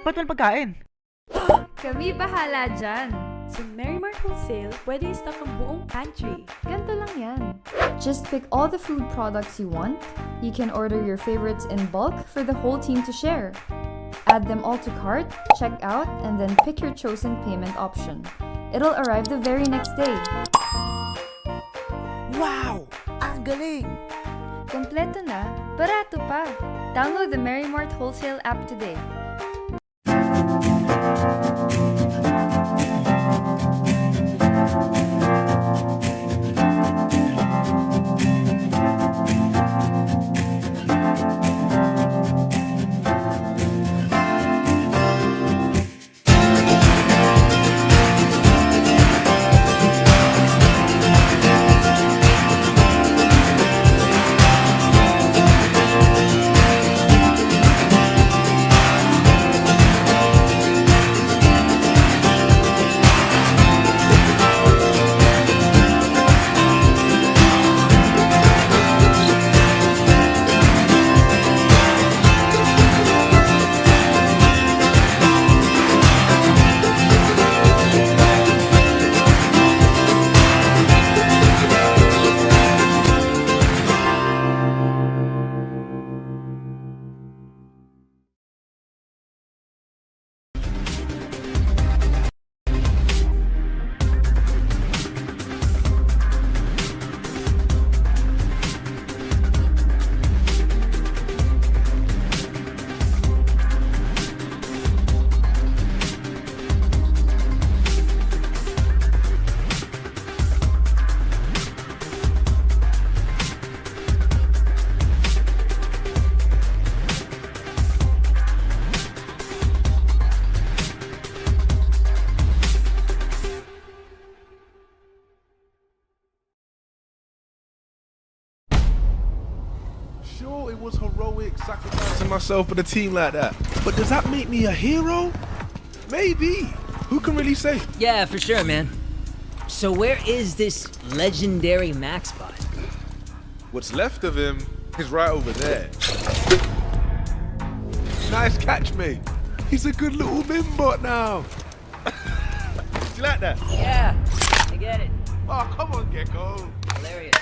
Ba't walang pagkain? Kami bahala dyan. Sa Merrimart Wholesale, pwede i-stock ang buong pantry. Ganto lang yan. Just pick all the food products you want. You can order your favorites in bulk for the whole team to share. Add them all to cart, check out, and then pick your chosen payment option. It'll arrive the very next day. Wow! Ang galing! Kompleto na, barato pa. Download the Merrimart Wholesale app today. Sure, it was heroic sacrificing myself for the team like that. But does that make me a hero? Maybe. Who can really say? Yeah, for sure, man. So where is this legendary Max bot? What's left of him is right over there. Nice catch, mate. He's a good little mimbot now. Do you like that? Yeah, I get it. Oh, come on, Gecko. Hilarious.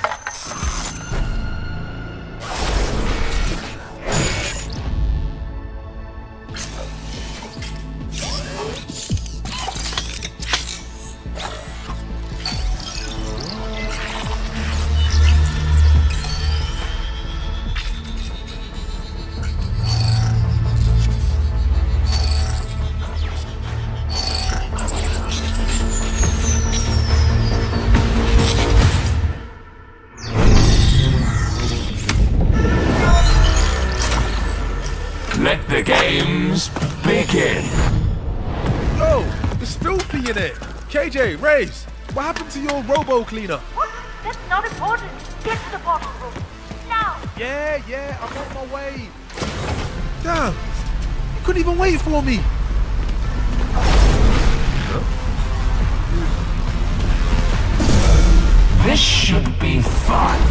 Let the games begin. Yo, it's filthy in it. KJ, Raze, what happened to your robo cleaner? What? That's not important. Get to the bottle room. Now! Yeah, I'm on my way. Damn, you couldn't even wait for me. This should be fun.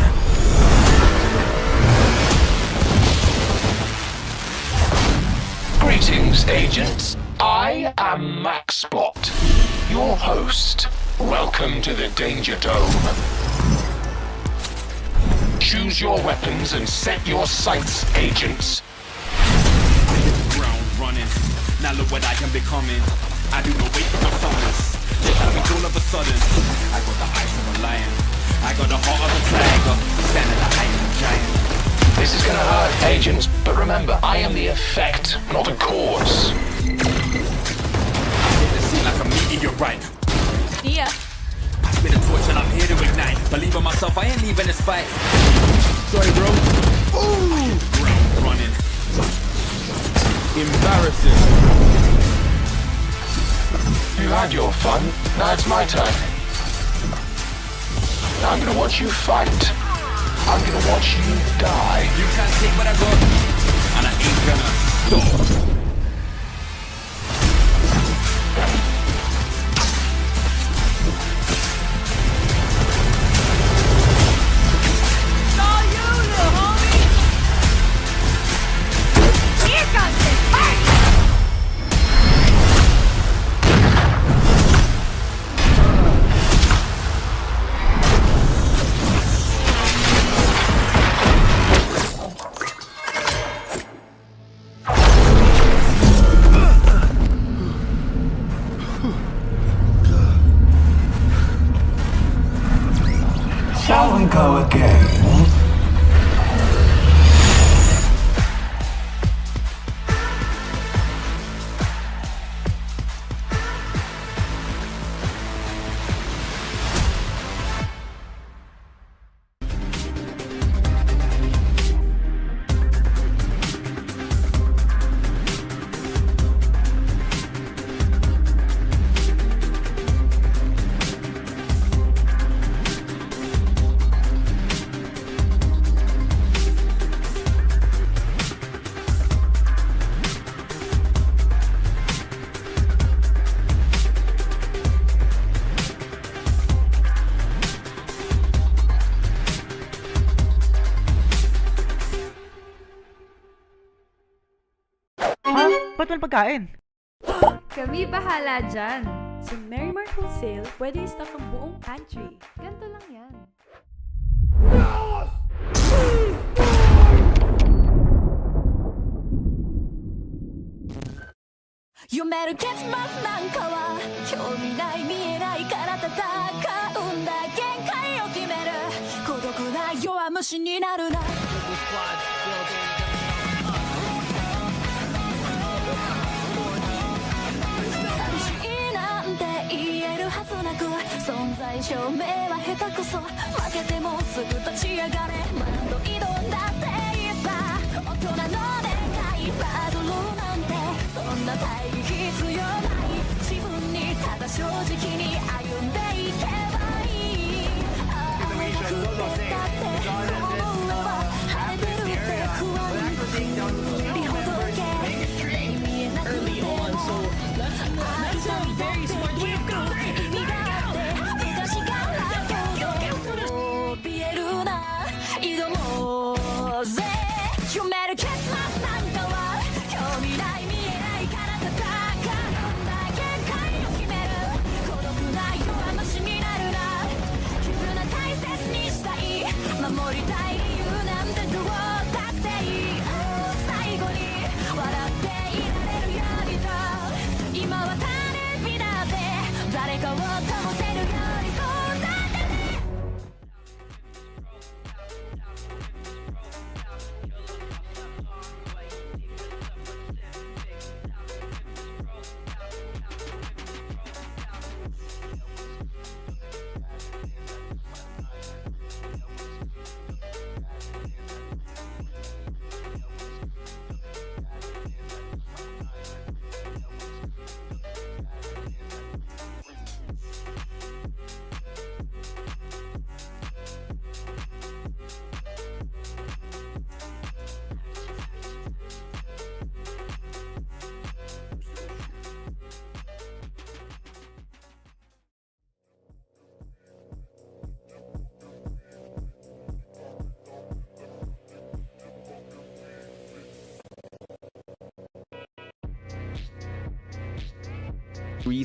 Greetings, agents. I am MaxBot, your host. Welcome to the Danger Dome. Choose your weapons and set your sights, agents. I hit the ground running. Now look what I am becoming. I do not wait for the summons. They happens all of a sudden. I got the eyes of a lion. I got the heart of a tiger. Stand at the height of a giant. This is gonna hurt, agents, but remember, I am the effect, not a cause. I hit the scene like a meteorite. See ya. Pass me the torch and I'm here to ignite. Believe in myself, I ain't leaving this fight. Sorry, bro. Ooh! I hit the ground running. Embarrassing. You had your fun, now it's my turn. I'm gonna watch you fight. I'm gonna watch you die. You can't take what I got, and I ain't gonna stop. Dapat walang pagkain. Kami bahala dyan. Sa Mary Mart Wholesale, pwede i-stock ang buong pantry. Ganto lang yan.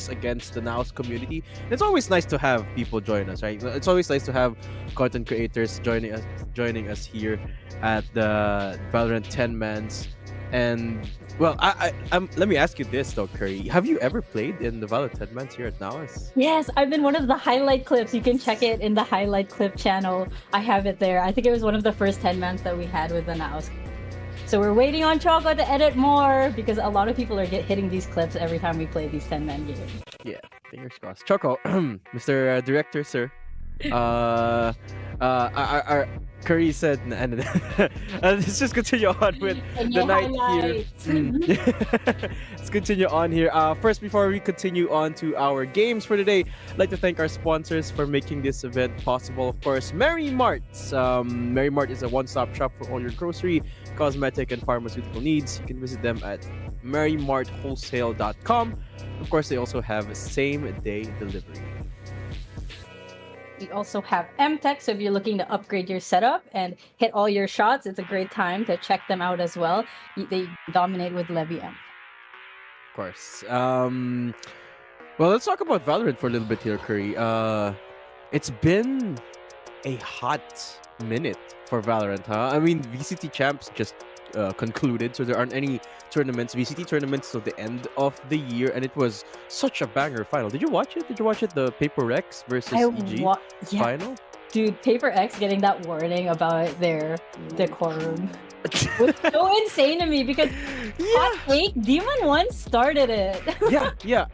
Against the Naos community. It's always nice to have people join us, right? It's always nice to have content creators joining us here at the Valorant 10-mans. And well, let me ask you this though, Curry. Have you ever played in the Valorant 10-mans here at Naos? Yes, I've been one of the highlight clips. You can check it in the highlight clip channel. I have it there. I think it was one of the first 10-mans that we had with the Naos. So we're waiting on Choco to edit more because a lot of people are hitting these clips every time we play these 10-man games. Yeah, fingers crossed. Choco, Mr. Director, sir. Our Curry said, let's just continue on with the night here. Let's continue on here. First, before we continue on to our games for today, I'd like to thank our sponsors for making this event possible. Of course, Mary Mart. Mary Mart is a one-stop shop for all your grocery, cosmetic, and pharmaceutical needs. You can visit them at marymartwholesale.com. Of course, they also have same-day delivery. We also have MTech, so if you're looking to upgrade your setup and hit all your shots, it's a great time to check them out as well. They dominate with Levy M. Of course. Well, let's talk about Valorant for a little bit here, Curry. It's been a hot minute for Valorant, huh? I mean, VCT Champs just concluded, so there aren't any VCT tournaments till the end of the year, and it was such a banger final. Did you watch it? The Paper X versus EG final? Dude, Paper X getting that warning about their decorum was so insane to me because hot take, Demon 1 started it. yeah.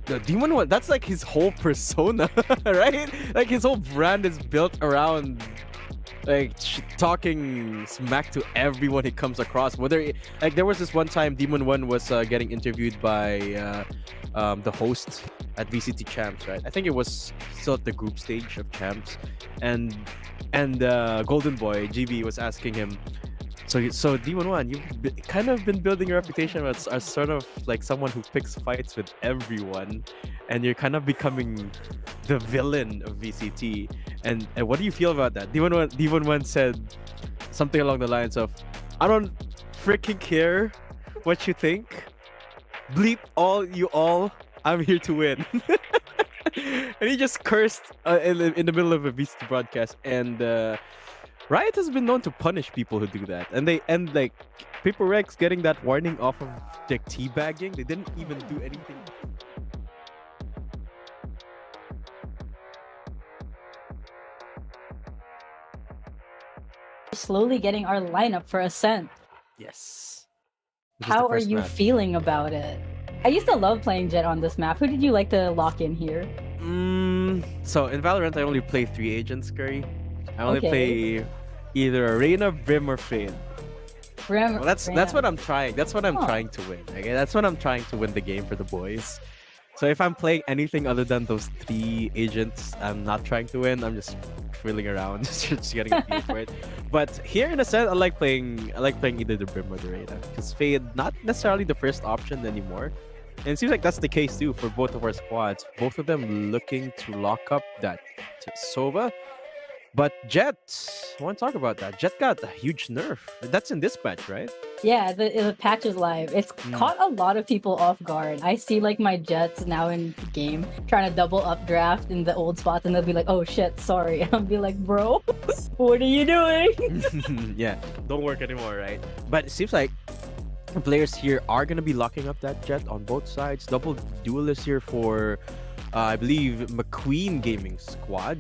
The Demon 1, that's like his whole persona, right? Like his whole brand is built around like talking smack to everyone he comes across. Whether like there was this one time Demon 1 was getting interviewed by the host at VCT Champs, right? I think it was still at the group stage of Champs, and Golden Boy GB was asking him, so Demon 1, you've kind of been building a reputation as sort of like someone who picks fights with everyone, and you're kind of becoming the villain of VCT. And what do you feel about that? Demon 1 said something along the lines of, I don't freaking care what you think. Bleep all you all. I'm here to win. And he just cursed in the middle of a VCT broadcast. And Riot has been known to punish people who do that. And like Paper Rex getting that warning off of like teabagging. They didn't even do anything. Slowly getting our lineup for Ascent. Yes. This is the How are first you map. feeling about it? I used to love playing Jet on this map. Who did you like to lock in here? So in Valorant, I only play 3 agents, Curry. I only Okay. play either Arena, Brim, or Fade. Brim, Well, that's what I'm trying. That's what I'm Huh. trying to win. Okay, that's what I'm trying to win the game for the boys. So if I'm playing anything other than those 3 agents, I'm not trying to win. I'm just frilling around, just getting a feel for it. But here in Ascent, I like playing either the Brim or the Reyna, because Fade not necessarily the first option anymore. And it seems like that's the case too for both of our squads. Both of them looking to lock up that Sova. But Jet, I want to talk about that. Jet got a huge nerf. That's in this patch, right? Yeah, the patch is live. It's caught a lot of people off guard. I see like my Jets now in the game trying to double updraft in the old spots, and they'll be like, "Oh shit, sorry." I'll be like, "Bro, what are you doing?" Yeah, don't work anymore, right? But it seems like players here are gonna be locking up that Jet on both sides. Double duelist here for, I believe, McQueen Gaming squad.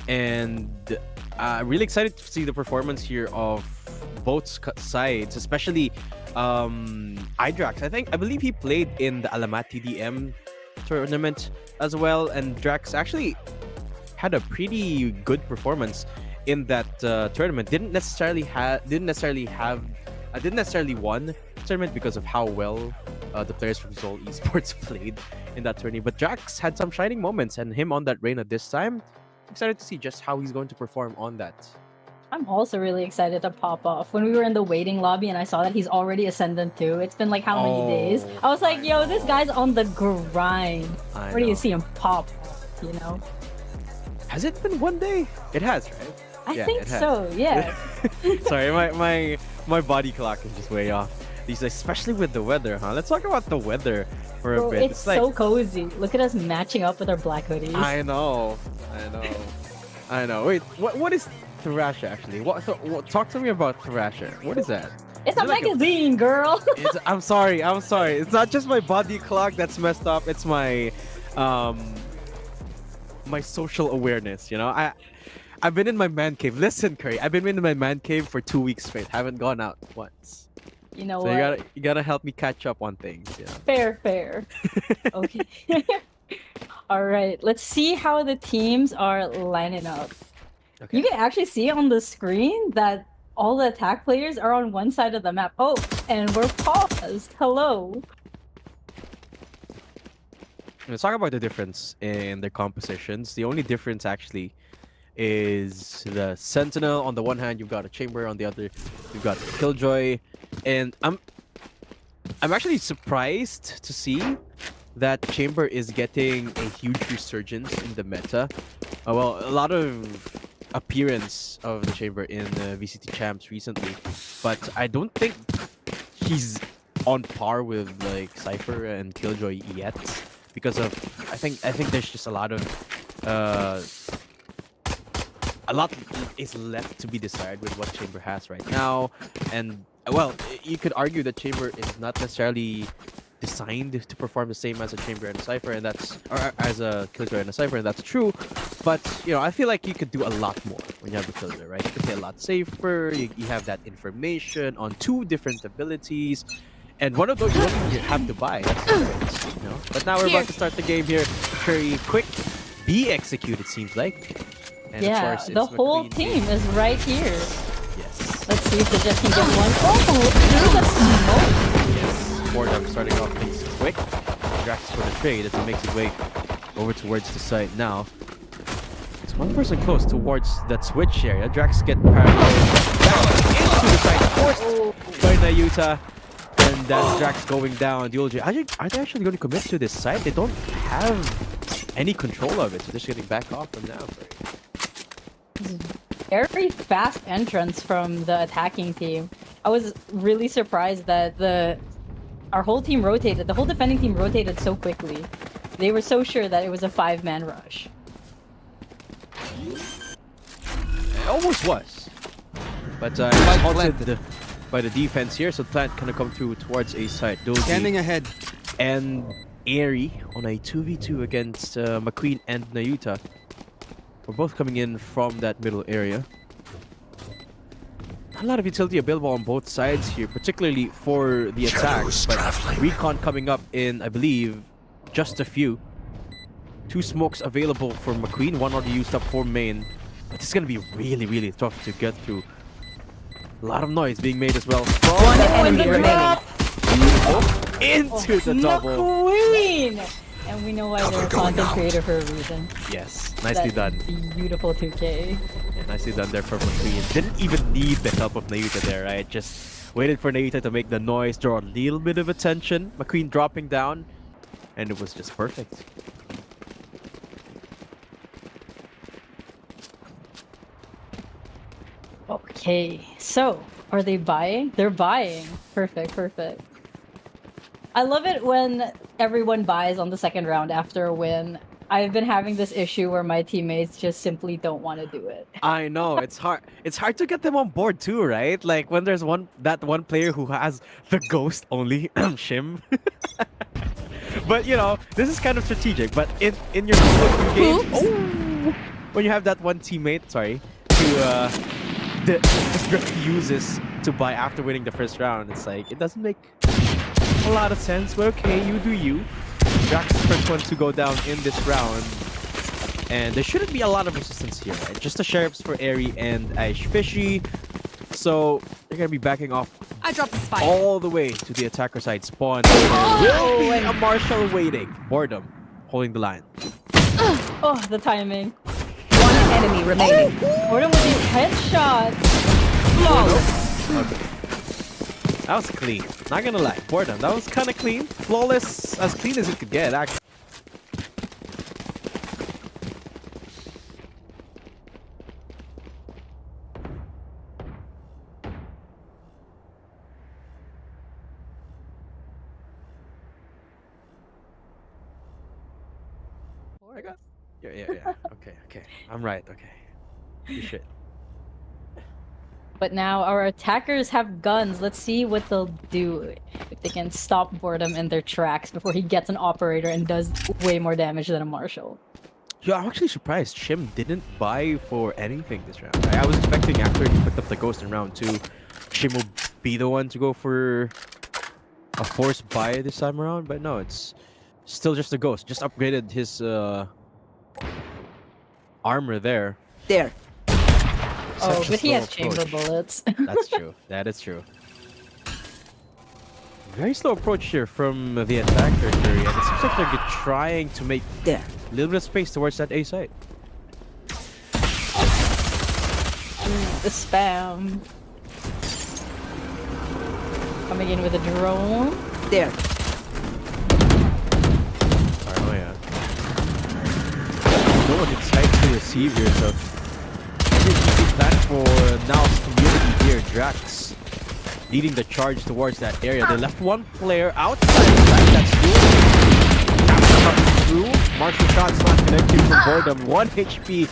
And really excited to see the performance here of both sides, especially iDrax. I believe he played in the Alamat TDM tournament as well, and Drax actually had a pretty good performance in that tournament. Didn't necessarily won the tournament because of how well the players from Zol Esports played in that tourney. But Drax had some shining moments, and him on that Reyna this time. Excited to see just how he's going to perform on that. I'm also really excited to pop off. When we were in the waiting lobby and I saw that he's already Ascendant too, it's been like how many days? I was like, yo, this guy's on the grind. Where do you see him pop off, you know? Has it been 1 day? It has, right? I think so, yeah. Sorry, my body clock is just way off. These, especially with the weather, huh? Let's talk about the weather for a Bro, bit. it's so cozy. Look at us matching up with our black hoodies. I know. Wait, what is Thrasher actually? Talk to me about Thrasher. What is that? It's a magazine, girl. I'm sorry. It's not just my body clock that's messed up. It's my my social awareness. You know, I've been in my man cave. Listen, Curry, I've been in my man cave for 2 weeks straight. Haven't gone out once. You know So what? you gotta help me catch up on things. You know? Fair. Okay. All right. Let's see how the teams are lining up. Okay. You can actually see on the screen that all the attack players are on one side of the map. Oh, and we're paused. Hello. Let's talk about the difference in their compositions. The only difference actually is the Sentinel. On the one hand, you've got a Chamber. On the other, you've got Killjoy. And I'm actually surprised to see that Chamber is getting a huge resurgence in the meta. Well, a lot of appearance of the Chamber in the VCT Champs recently, but I don't think he's on par with like Cypher and Killjoy yet, because of I think there's just a lot is left to be desired with what Chamber has right now. And well, you could argue that Chamber is not necessarily designed to perform the same as a Chamber and a Cypher, and that's as a Killjoy and a Cypher, and that's true. But you know, I feel like you could do a lot more when you have a Killjoy, right? You could play a lot safer. You have that information on 2 different abilities, and one of those you don't even have to buy. That's different, you know. But now we're about to start the game here. Very quick, be executed seems like. And yeah, of course, the it's whole McQueen team is right here. Yes. Let's see if the Jets can get one. Oh, through the smoke. Yes. Fordham starting off things quick. Drax for the trade as he makes his way over towards the site now. There's one person close towards that switch area. Drax get paralyzed back into the site, forced by Nayuta. And that's Drax going down. Duology, are they actually going to commit to this site? They don't have any control of it, so they're just getting back off from now. Very fast entrance from the attacking team. I was really surprised that our whole team rotated. The whole defending team rotated so quickly. They were so sure that it was a 5-man rush. It almost was. But it's halted by the defense here, so Plant gonna come through towards A side. Scanning ahead. And Airy on a 2v2 against McQueen and Nayuta. We're both coming in from that middle area. A lot of utility available on both sides here, particularly for the attack. But Recon coming up in, I believe, just a few. 2 smokes available for McQueen, 1 already used up for main. But it's gonna be really, really tough to get through. A lot of noise being made as well. One enemy remaining. Into the double. McQueen! And we know why they're a content creator for a reason. Yes, nicely done. Beautiful 2K. Yeah, nicely done there for McQueen. Didn't even need the help of Nayuta there, right? Just waited for Nayuta to make the noise, draw a little bit of attention. McQueen dropping down, and it was just perfect. Okay, so are they buying? They're buying. Perfect, perfect. I love it when everyone buys on the second round after a win. I've been having this issue where my teammates just simply don't want to do it. I know, it's hard. It's hard to get them on board too, right? Like when there's that one player who has the ghost only, Shim. But you know, this is kind of strategic. But in your solo queue games, when you have that one teammate, sorry, who just refuses to buy after winning the first round, it's like it doesn't make a lot of sense. But okay, you do you. Drax is the first one to go down in this round, and there shouldn't be a lot of resistance here, right? Just the sheriffs for Airy and Aish Fishy, so they're gonna be backing off. I dropped the spike. All the way to the attacker side spawn. There will be a Marshall waiting. Boredom holding the line. Oh, the timing. One enemy remaining. Boredom with these headshots. Flawless. Okay. That was clean. Not gonna lie. Boredom. That was kind of clean. Flawless. As clean as it could get, actually. I got. Yeah. Okay. I'm right. Okay. You shit. But now our attackers have guns. Let's see what they'll do. If they can stop Boredom in their tracks before he gets an operator and does way more damage than a Marshall. Yeah, I'm actually surprised Shim didn't buy for anything this round. I was expecting after he picked up the ghost in round 2, Shim will be the one to go for a forced buy this time around. But no, it's still just a ghost. Just upgraded his armor there. There. Oh, but he has chamber bullets. That's true. That is true. Very slow approach here from the attacker, Curry, and it seems like they're trying to make a little bit of space towards that A site. The spam. Coming in with a drone. There. Oh yeah. No one excited to receive here, so that for Naos community here. Drax leading the charge towards that area. They left one player outside the back. That's through. Martial shots not connecting from Boredom. 1 HP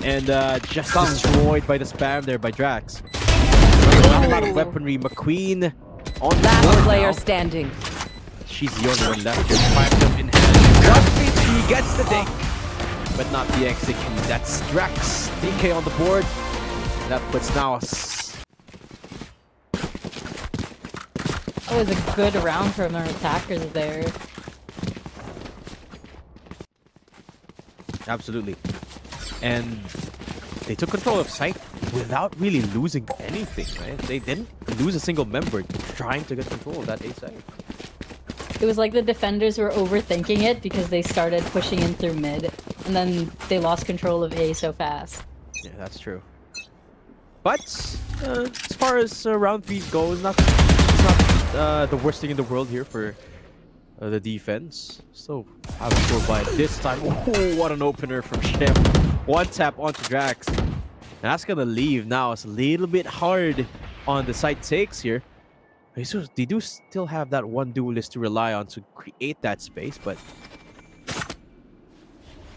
and just destroyed by the spam there by Drax. Not a lot of weaponry. McQueen on the Last player now. standing. She's the only one left. Just 5 them in hand. He gets the dink, but not the execute. That's Drax. DK on the board. That puts Naos. That was a good round from our attackers there. Absolutely. And they took control of site without really losing anything, right? They didn't lose a single member trying to get control of that A site. It was like the defenders were overthinking it because they started pushing in through mid, and then they lost control of A so fast. Yeah, that's true. But as far as round 3 goes, it's not the worst thing in the world here for the defense. So have a score by this time. Oh, what an opener from Shim. One tap onto Drax. And that's gonna leave now. It's a little bit hard on the site takes here. They do still have that one duelist to rely on to create that space, but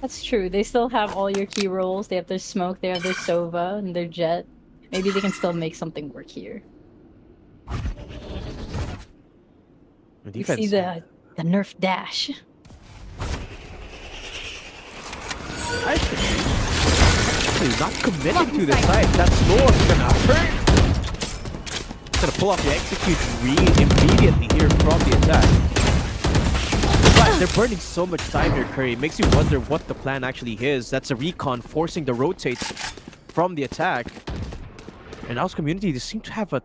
That's true. They still have all your key roles. They have their smoke, they have their Sova, and their jet. Maybe they can still make something work here. the You defense. see the nerf dash. Actually not committing to the site. That's Naos gonna hurt. Gonna pull off the execute immediately here from the attack. But they're burning so much time here, Curry. It makes you wonder what the plan actually is. That's a recon forcing the rotates from the attack. And Naos community, they seem to have a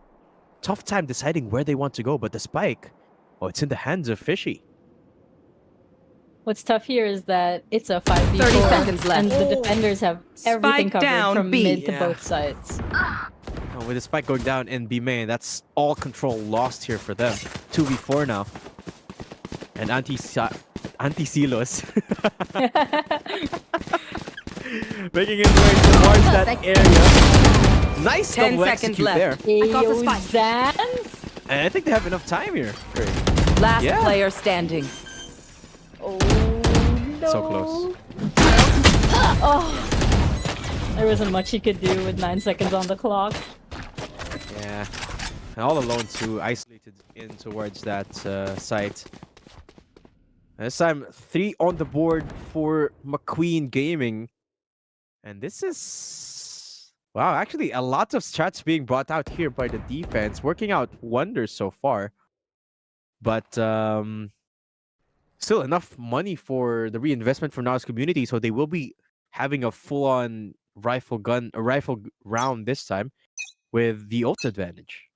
tough time deciding where they want to go. But the spike, oh, it's in the hands of Fishy. What's tough here is that it's a 5v4, 30 seconds left. and the defenders have everything Spike covered down, from B. mid to Yeah. both sides. Oh, with the spike going down in B main, that's all control lost here for them. 2v4 now. And anti-Silos making his way towards that area. Nice 10 double seconds execute left. there. Ayo, Zans? And I think they have enough time here. Great. Last Yeah. player standing. Oh, no. So close. Oh. There wasn't much he could do with 9 seconds on the clock. Yeah. And all alone too, isolated in towards that site. This time, 3 on the board for McQueen Gaming. And this is... Wow, actually a lot of strats being brought out here by the defense. Working out wonders so far. But still enough money for the reinvestment for Naos community. So they will be having a full-on rifle round this time with the ult advantage.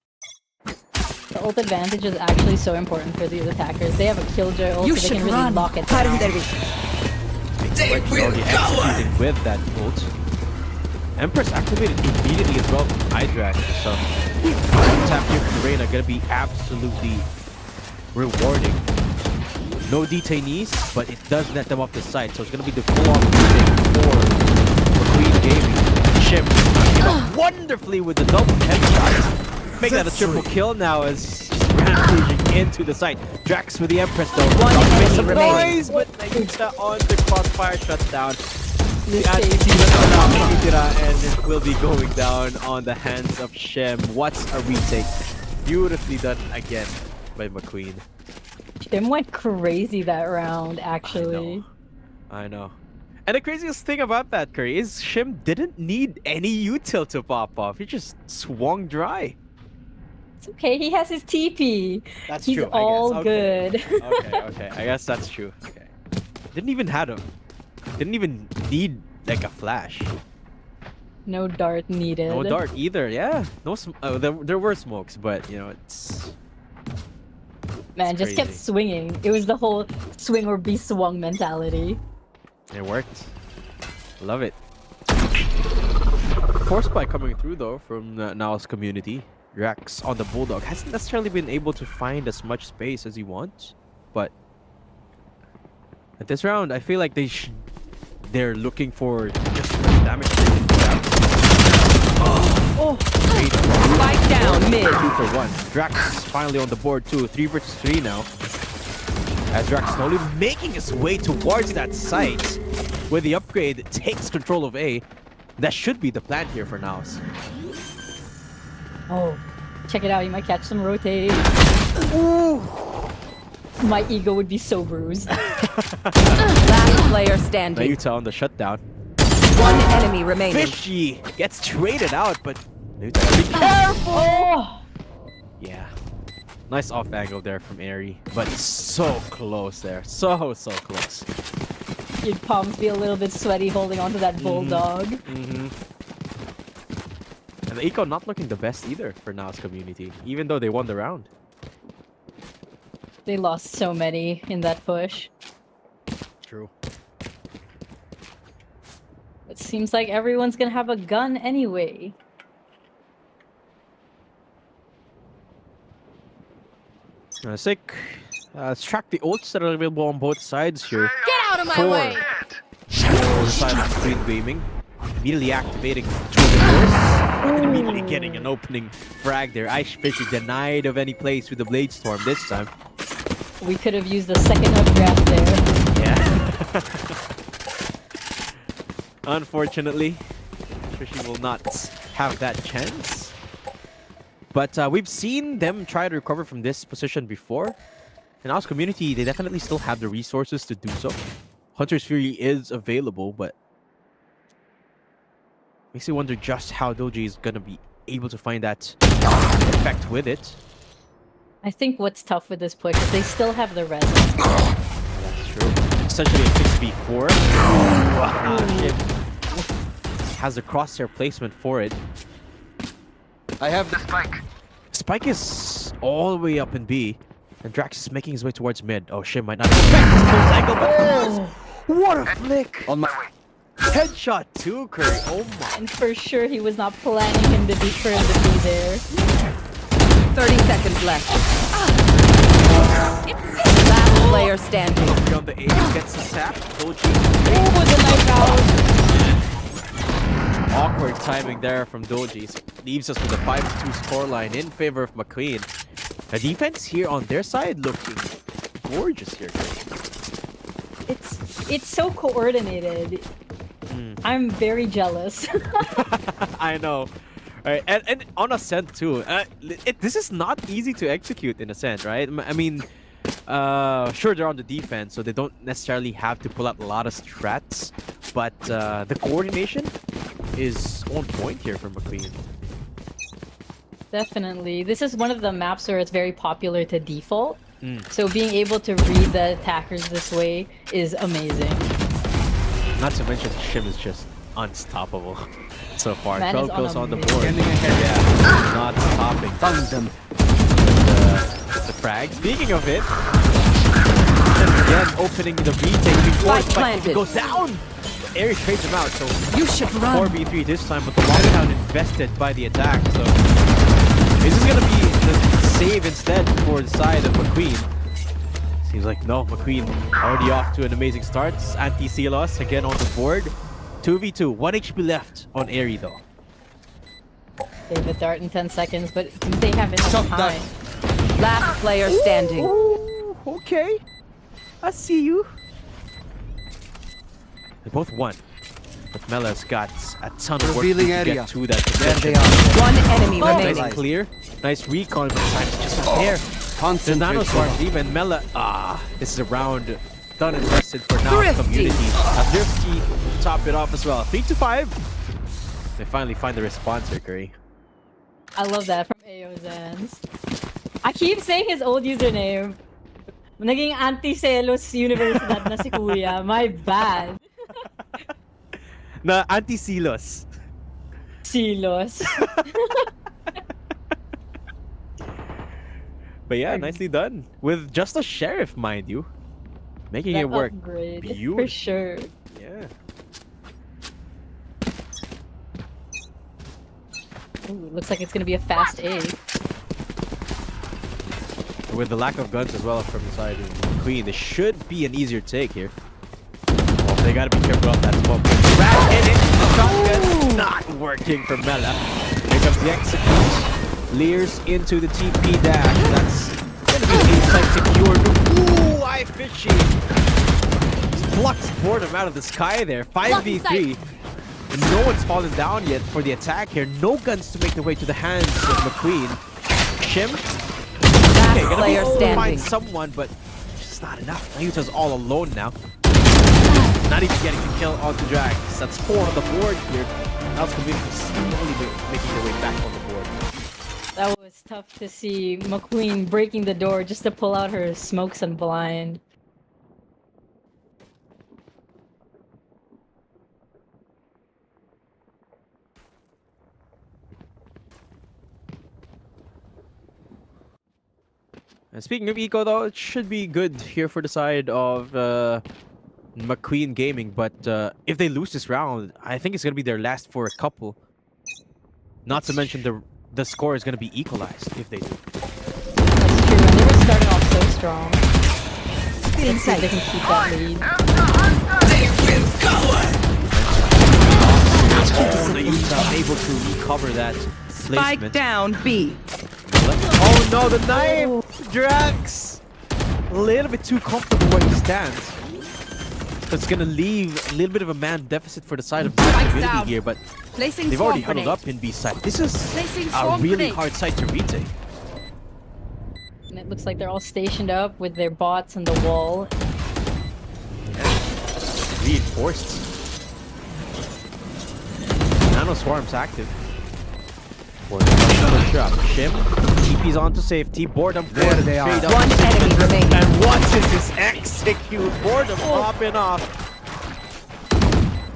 The ult advantage is actually so important for these attackers. They have a killjoy ult, You so they should can really run. lock it down. Already executing with that ult. Empress activated immediately as well from Hydrax. So tap here from Reyna gonna be absolutely rewarding. No detainees, but it does net them off the side. So it's gonna be the full-on for McQueen Gaming. Shim wonderfully with the double headshot. Make that a triple kill now as rampaging into the site. Drax with the Empress though. Make some noise, but Nayuta on the crossfire shutdown. And it will be going down on the hands of Shem. What's a retake? Beautifully done again by McQueen. Tim went crazy that round, actually. I know. And the craziest thing about that, Curry, is Shim didn't need any util to pop off. He just swung dry. It's okay, he has his TP. That's He's true. all I guess. good. Okay. I guess that's true. Okay. Didn't even need like a flash. No dart needed. No dart either. Yeah. No. There were smokes, but you know it's. Man, just kept crazy. swinging. It was the whole swing or be swung mentality. It worked. Love it. Force spike coming through though from Naos community. Drax on the Bulldog hasn't necessarily been able to find as much space as he wants, but at this round, I feel like they're looking for just as much damage. Great. Spike down mid. 2 for 1. Drax finally on the board too. 3 versus 3 now. As Drax slowly making his way towards that site. With the upgrade, it takes control of A. That should be the plan here for Naos. Oh, check it out. You might catch some rotate. Ooh. My ego would be so bruised. Last player standing. Nayuta on the shutdown. One enemy remaining. Fishy gets traded out, but Nayuta, be careful! Oh. Yeah. Nice off angle there from Airy, but so close there. So close. Your palms be a little bit sweaty holding onto that bulldog. And the eco not looking the best either for Naos community, even though they won the round. They lost so many in that push. True. It seems like everyone's gonna have a gun anyway. Let's track the ults that are available on both sides here. Get out of my way! For the side of Green Gaming. Immediately activating Force. Immediately getting an opening frag there. Ice Fisher denied of any place with the Blade Storm this time. We could have used the second updraft there. Yeah. Unfortunately, Fisher will not have that chance. But we've seen them try to recover from this position before. In our community, they definitely still have the resources to do so. Hunter's Fury is available, but makes you wonder just how Doji is going to be able to find that effect with it. I think what's tough with this push is they still have the res. That's true. Essentially a 6v4. Shit. Has the crosshair placement for it. I have the spike. Spike is all the way up in B. And Drax is making his way towards mid. Oh, Shim might not expect this close angle, but what a flick! On my way. Headshot too, Curry. Oh my. And for sure he was not planning him to be for him to be there. 30 seconds left. Last player standing. Beyond the A gets a tap. Doji. Oh, the knife out. Awkward timing there from Doji. Leaves us with a 5-2 scoreline in favor of McQueen. The defense here on their side looking gorgeous here. It's so coordinated. I'm very jealous. I know. Right, and on Ascent too. This is not easy to execute in Ascent, right? I mean, sure they're on the defense, so they don't necessarily have to pull out a lot of strats, but the coordination is on point here for McQueen. Definitely. This is one of the maps where it's very popular to default. So being able to read the attackers this way is amazing. Not to mention Shim is just unstoppable so far. Man 12 goes on the board. Standing ahead. Yeah, not stopping. Found them. The frag. Speaking of it, and again opening the retake before Spike goes down. Aries trades him out, so You should run. 4v3 this time, but the lockdown invested by the attack. So this is gonna be the save instead for the side of McQueen. Seems like no, McQueen already off to an amazing start. Anti-Silos again on the board. 2v2, 1 HP left on Airy though. They have a dart in 10 seconds, but they have enough time. Last player standing. Ooh, okay. I see you. They both won. But Mela's got a ton of work to get to that position. There they are. One enemy Nice remaining. and clear. Nice recon, but time's just not there. The Nanos are even Mela. This is a round done and dusted for now. Community. A Thrifty to top it off as well. 3-5. They finally find the response here, Curry. I love that from Aozans. I keep saying his old username. Naging anti-Celos Universidad na si Kuya. My bad. Na anti-Silos. Silos. But yeah, nicely done. With just a sheriff, mind you. Making it work. Upgrade, Beautiful. for sure. Yeah. Ooh, looks like it's gonna be a fast A. With the lack of guns as well from the side of Queen, this should be an easier take here. Well, they gotta be careful of that smoke. Rat in it! The shotgun not working for Mela. Here comes the execute. Leers into the TP dash. That's gonna be inside secured. Ooh, I fishy. Flux poured him out of the sky there. 5v3. And no one's fallen down yet for the attack here. No guns to make their way to the hands of McQueen. Shim. Okay, gonna be able to find someone, but just not enough. Nayuta's all alone now. Not even getting the kill onto Drax. That's 4 on the board here. Naos community slowly making their way back on the board. That was tough to see McQueen breaking the door just to pull out her smokes and blind. And speaking of eco though, it should be good here for the side of McQueen Gaming, but if they lose this round, I think it's gonna be their last for a couple. Not to mention the score is gonna be equalized if they do. That's true, and they were starting off so strong. Let's see if they can keep that lead. Oh, Nayuta able to recover that Spike placement. down B. Oh no, the knife! Drax! A little bit too comfortable where he stands. So it's gonna leave a little bit of a man deficit for the side of the community here, but Placing they've already swarm huddled grenade. up in B side. This is Placing a swarm really grenade. hard site to retake. And it looks like they're all stationed up with their bots on the wall. Reinforced. Nano Swarm's active. Trap. Shim. TP's onto safety. Boredom. There they are. One enemy remaining. And what is his execute? Boredom popping off.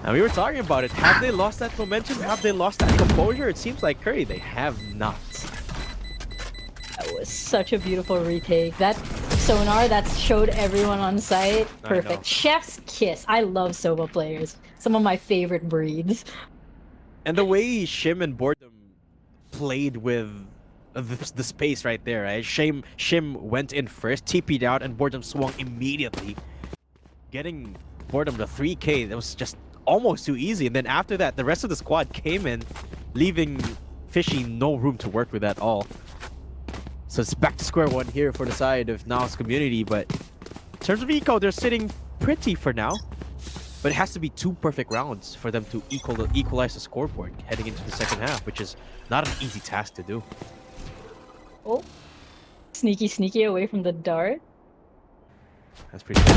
And we were talking about it. Have they lost that momentum? Have they lost that composure? It seems like Curry, they have not. That was such a beautiful retake. That sonar that showed everyone on site. I know. Perfect. Chef's kiss. I love Sova players. Some of my favorite breeds. And the way Shim and Boredom played with the space right there, right? Shim went in first, TP'd out, and Boredom swung immediately. Getting Boredom to 3k, that was just almost too easy. And then after that, the rest of the squad came in, leaving Fishy no room to work with at all. So it's back to square one here for the side of Naos community, but in terms of eco, they're sitting pretty for now. But it has to be 2 perfect rounds for them to equalize the scoreboard heading into the second half, which is not an easy task to do. Oh. Sneaky away from the dart. That's pretty good.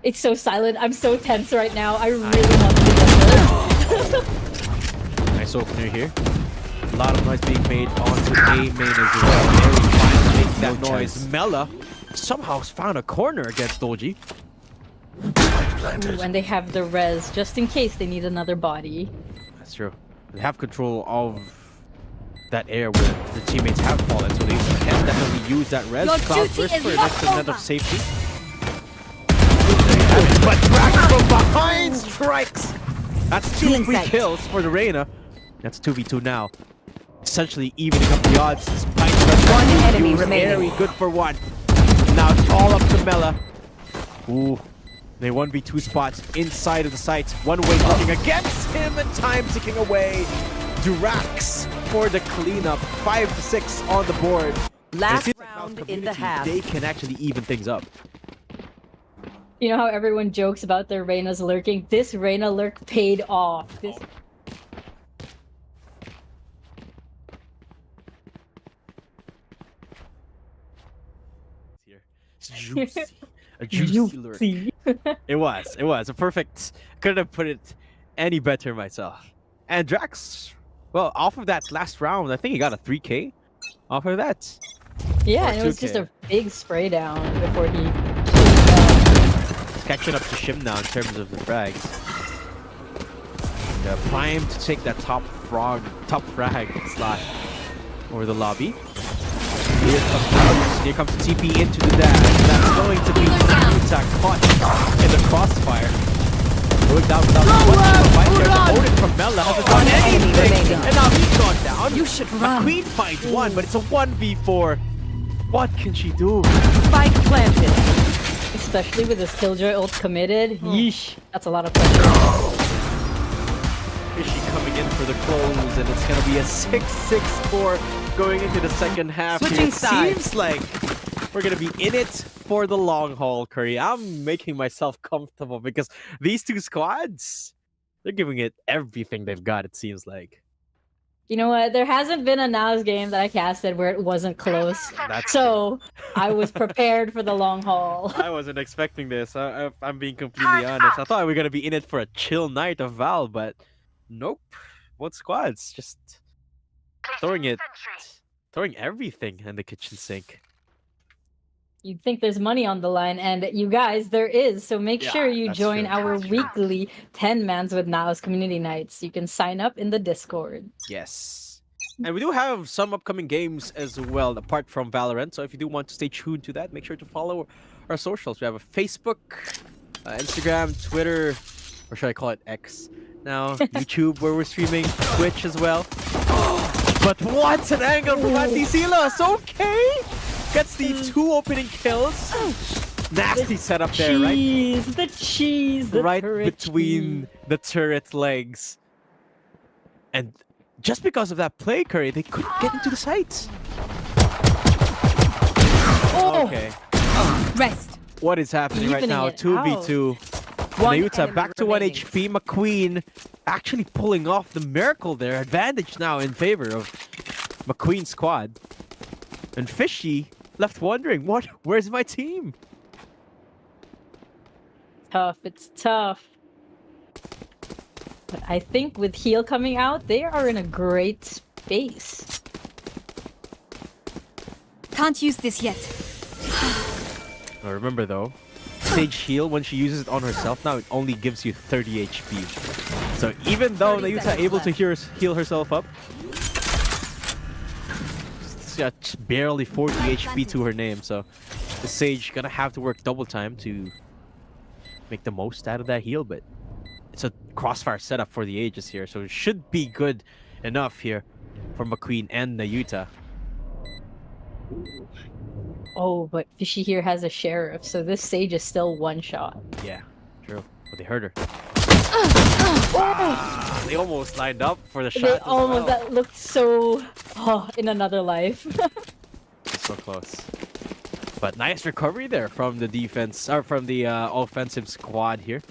It's so silent. I'm so tense right now. I really want to do this. Nice opener here. A lot of noise being made onto A main as well. Very finally making that noise. Mela somehow found a corner against Doji. Ooh, and they have the res just in case they need another body. That's true. They have control of that area where the teammates have fallen, so they can definitely use that res. Your Cloud duty first is for an not extra net over. of safety. But Drax from behind strikes! That's 2 Feeling free sight. kills for the Reyna. That's 2v2 now. Essentially evening up the odds despite the One enemy use. remaining. Very good for one. Now it's all up to Mela. Ooh. They 1v2 spots inside of the site. One way looking against him and time ticking away. Drax for the cleanup. 5-6 on the board. Last It seems like round Naos in the community, half. They can actually even things up. You know how everyone jokes about their Reyna's lurking? This Reyna lurk paid off. This Here. It's juicy. A juicy lurk. juicy. It was a perfect. Couldn't have put it any better myself. And Drax, well, off of that last round, I think he got a 3k off of that. Yeah, Or and it was just 2K. a big spray down before he. It's catching up to Shim now in terms of the frags. And, primed to take that top frag slot over the lobby. Here comes the TP into the dash. That's going to be Naruta caught in the crossfire. Going down without much of a fight here. The Odin from Mela hasn't done anything. And now he's gone down. You should A run. queen finds one, but it's a 1v4. What can she do? Spike planted. Especially with his Killjoy ult committed. Yeesh. That's a lot of pressure. Fishy coming in for the close, and it's going to be a 6-6 score going into the second half. Switching Here. It sides. seems like we're going to be in it for the long haul, Curry. I'm making myself comfortable because these two squads, they're giving it everything they've got, it seems like. You know what? There hasn't been a Naos game that I casted where it wasn't close. That's So I was prepared for the long haul. I wasn't expecting this. I'm being completely honest. I thought we were going to be in it for a chill night of Val, but nope. Both squads just throwing everything in the kitchen sink. You'd think there's money on the line, and you guys, there is. So make Yeah, sure you that's join true. our weekly 10 Mans with Naos community nights. You can sign up in the Discord. Yes. And we do have some upcoming games as well, apart from Valorant. So if you do want to stay tuned to that, make sure to follow our socials. We have a Facebook, Instagram, Twitter, or should I call it X? Now, YouTube, where we're streaming, Twitch as well. But what an angle from Anti Silas! Okay! Gets the 2 opening kills. Nasty setup there, right? The cheese, the Right turret between cheese. the turret legs. And just because of that play, Curry, they couldn't get into the sights. Okay. Rest. What is happening right Evening now? it 2v2. One Nayuta enemy back to 1 remaining. HP. McQueen actually pulling off the miracle there. Advantage now in favor of McQueen's squad. And Fishy left wondering, where's my team? Tough. It's tough. But I think with heal coming out, they are in a great space. Can't use this yet. Now remember though, Sage heal, when she uses it on herself now, it only gives you 30 HP. So even though 30 Nayuta seconds able to left. heal herself up, she's got barely 40 HP to her name. So the Sage gonna have to work double time to make the most out of that heal. But it's a crossfire setup for the Aegis here, so it should be good enough here for McQueen and Nayuta. Oh, but Fishy here has a sheriff, so this Sage is still one shot. Yeah, true. But they heard her. They almost lined up for the shot. They as almost, well. that looked so in another life. So close. But nice recovery there from the defense, or from the offensive squad here.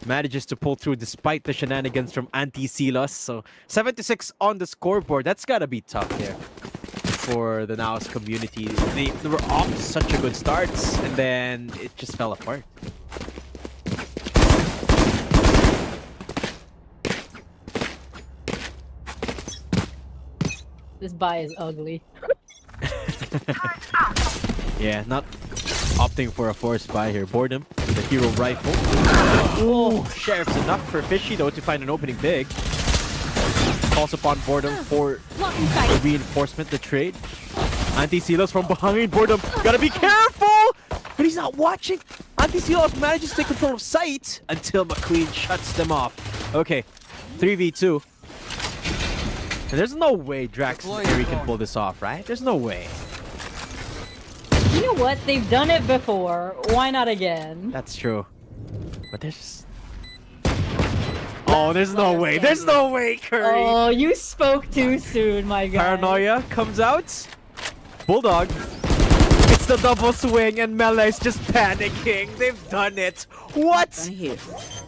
Manages to pull through despite the shenanigans from Anti-Silos. So 76 on the scoreboard. That's gotta be tough here for the Naos community. They were off to such a good start, and then it just fell apart. This buy is ugly. Yeah, not opting for a forced buy here. Boredom with the hero rifle. Ooh, Sheriff's enough for Fishy though to find an opening big. Calls upon Boredom for the reinforcement, the trade. Anti-Silos from behind. Boredom, gotta be careful! But he's not watching. Anti-Silos manages to take control of sight until McQueen shuts them off. Okay, 3v2. And there's no way Drax and Harry can pull this off, right? There's no way. You know what? They've done it before. Why not again? That's true. But there's... Oh, there's no way. There's no way, Curry. Oh, you spoke too soon, my guy. Paranoia comes out. Bulldog. It's the double swing and Melee's just panicking. They've done it. What?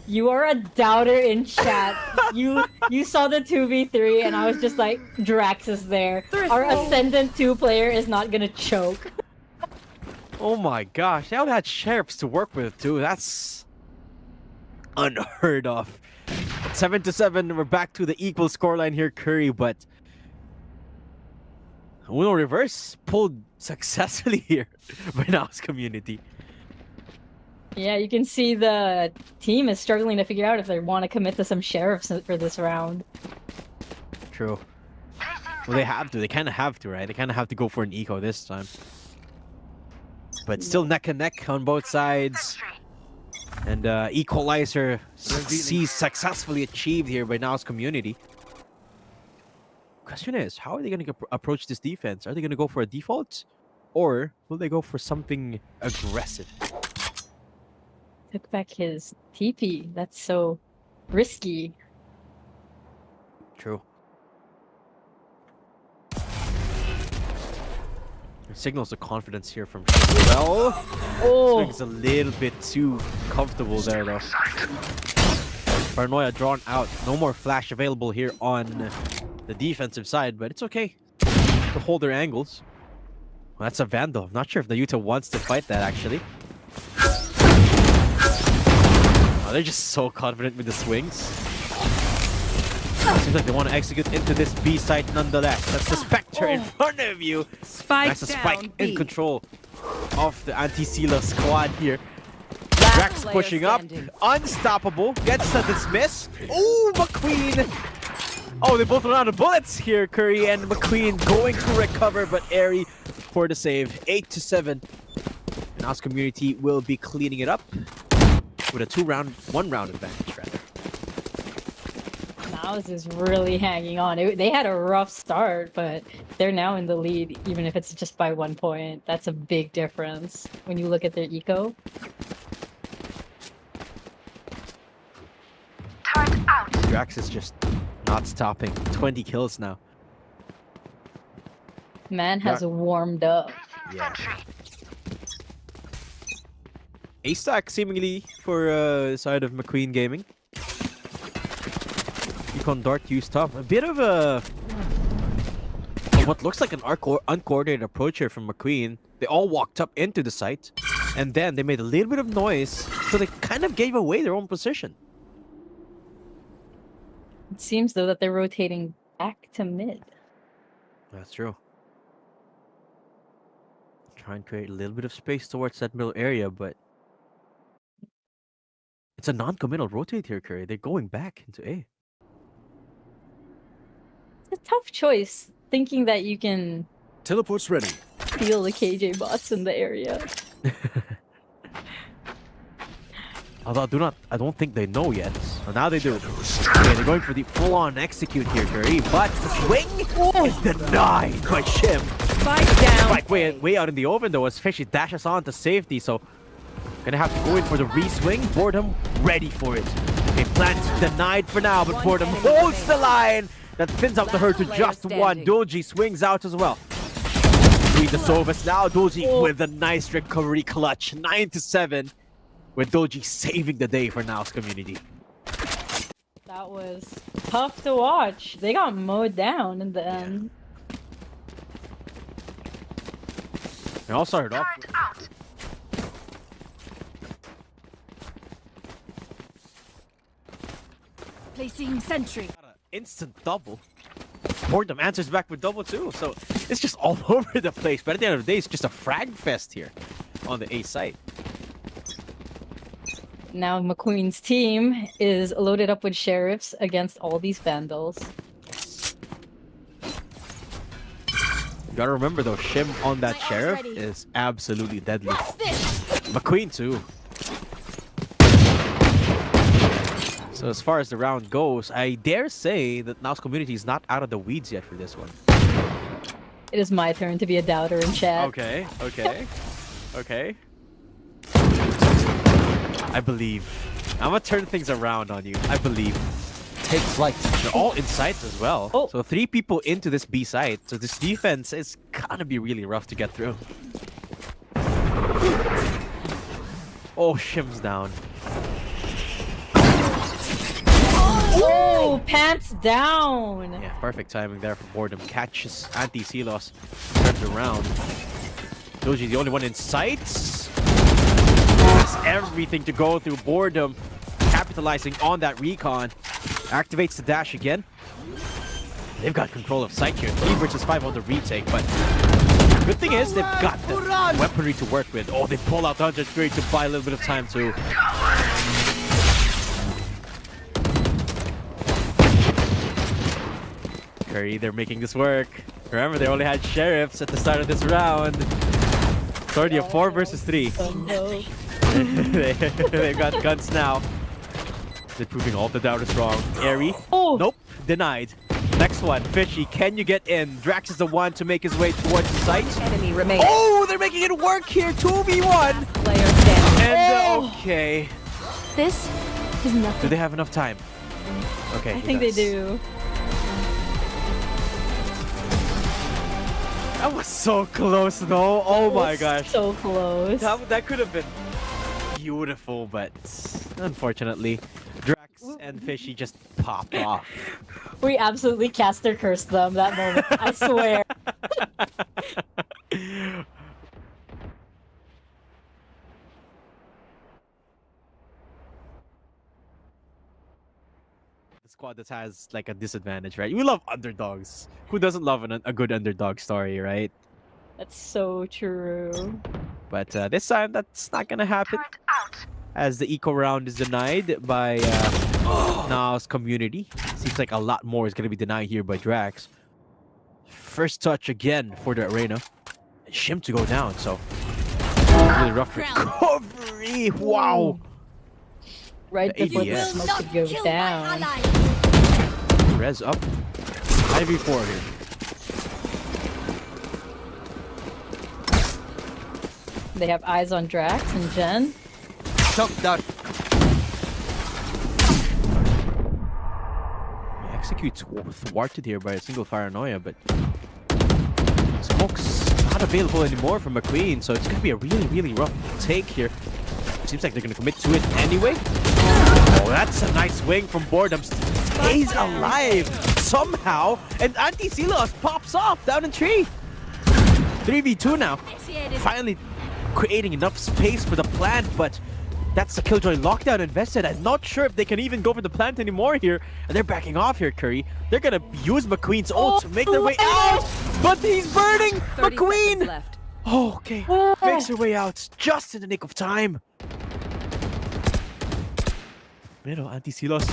You are a doubter in chat. You saw the 2v3 and I was just like, Drax is there. Our Ascendant 2 player is not gonna choke. Oh my gosh. They would have had sheriffs to work with too. That's unheard of. 7-7. We're back to the equal scoreline here, Curry, but Uno Reverse pulled successfully here by Naos community. Yeah, you can see the team is struggling to figure out if they want to commit to some sheriffs for this round. True. Well, they have to. They kind of have to, right? They kind of have to go for an eco this time. But still neck and neck on both sides. And equalizer successfully achieved here by Naos community. Question is, how are they going to approach this defense? Are they going to go for a default? Or will they go for something aggressive? Took back his TP. That's so risky. True. Signals the confidence here from well. Oh, Swing's a little bit too comfortable there though. Paranoia drawn out. No more flash available here on the defensive side, but it's okay to hold their angles. Well, that's a Vandal. I'm not sure if Nayuta wants to fight that actually. Oh, they're just so confident with the swings. Seems like they want to execute into this B site nonetheless. That's the Spectre in front of you. That's a Spike in control of the Anti-Sealer squad here. Drax pushing up. Unstoppable. Gets the dismiss. Ooh, McQueen. Oh, they both run out of bullets here. Curry and McQueen going to recover, but Airy for the save. 8-7. And Naos community will be cleaning it up with a one round advantage rather. Naos is really hanging on. They had a rough start, but they're now in the lead, even if it's just by 1 point. That's a big difference when you look at their eco. Drax is just not stopping. 20 kills now. Man has warmed up. Yeah. A-stack seemingly for side of McQueen Gaming. Econ Dart used top. A bit of a what looks like an uncoordinated approach here from McQueen. They all walked up into the site, and then they made a little bit of noise, so they kind of gave away their own position. It seems though that they're rotating back to mid. That's true. Try and create a little bit of space towards that middle area, but it's a non-committal rotate here, Curry. They're going back into A. It's a tough choice, thinking that you can teleport's ready. Feel the KJ bots in the area. Although I don't think they know yet. So now they do. Okay, they're going for the full-on execute here, Curry. But the swing is denied by Shim. Spike down. Spike way out in the open though as Fishy dashes on to safety. So gonna have to go in for the re-swing. Boredom ready for it. Okay, plant denied for now, but Boredom holds the line. That thins out the hurt to just one. Doji swings out as well. Read the Sovas now. Doji with a nice recovery clutch. 9-7. With Doji saving the day for Naos community. That was tough to watch. They got mowed down in the end. They all started off. Placing sentry. Instant double. Boredom answers back with double too. So it's just all over the place. But at the end of the day, it's just a frag fest here on the A site. Now McQueen's team is loaded up with sheriffs against all these vandals. You gotta remember though, Shim on that sheriff is absolutely deadly. McQueen too. So as far as the round goes, I dare say that Naos community is not out of the weeds yet for this one. It is my turn to be a doubter in chat. Okay. I believe. I'm gonna turn things around on you. I believe. Take flight. They're all in sight as well. Oh. So 3 people into this B site. So this defense is gonna be really rough to get through. Oh, Shim's down. Oh, pants down. Yeah, perfect timing there for Boredom. Catches anti-Silos. Turns around. Doji the only one in sight. Has everything to go through. Boredom capitalizing on that recon. Activates the dash again. They've got control of sight here. 3 versus 5 on the retake, but good thing is they've got the weaponry to work with. Oh, they pull out the 103 to buy a little bit of time too. Curry, they're making this work. Remember, they only had sheriffs at the start of this round. It's already a 4 versus 3. Oh, no. They've got guns now. They're proving all the doubters wrong. Airy. Oh. Nope. Denied. Next one. Fishy. Can you get in? Drax is the one to make his way towards the site. Enemy remaining. Oh, they're making it work here. 2v1. Player standing. And okay. This is nothing. Do they have enough time? Okay. I think they do. That was so close though. Oh my gosh. So close. That could have been beautiful, but unfortunately, Drax and Fishy just popped off. We absolutely caster cursed them that moment. I swear. The squad that has like a disadvantage, right? We love underdogs. Who doesn't love a good underdog story, right? That's so true. But this time, that's not gonna happen. As the eco round is denied by Naos community. Seems like a lot more is gonna be denied here by Drax. First touch again for the arena. And Shim to go down, so really rough recovery. Wow. Right The before the ADS. smoke could go down. res up. 5v4 here. They have eyes on Drax and Jen. Top down. Executes thwarted here by a single paranoia, but smoke's not available anymore from McQueen, so it's gonna be a really rough take here. Seems like they're gonna commit to it anyway. Oh, that's a nice wing from Boredom. Stays alive somehow, and Anti-Silos pops off down in tree. 3v2 now. Finally creating enough space for the plant, but that's the Killjoy lockdown invested. I'm not sure if they can even go for the plant anymore here. And they're backing off here, Curry. They're gonna use McQueen's ult to make their way out, but he's burning McQueen! Left. Oh, okay. Makes her way out just in the nick of time. Middle, Anti-Silos.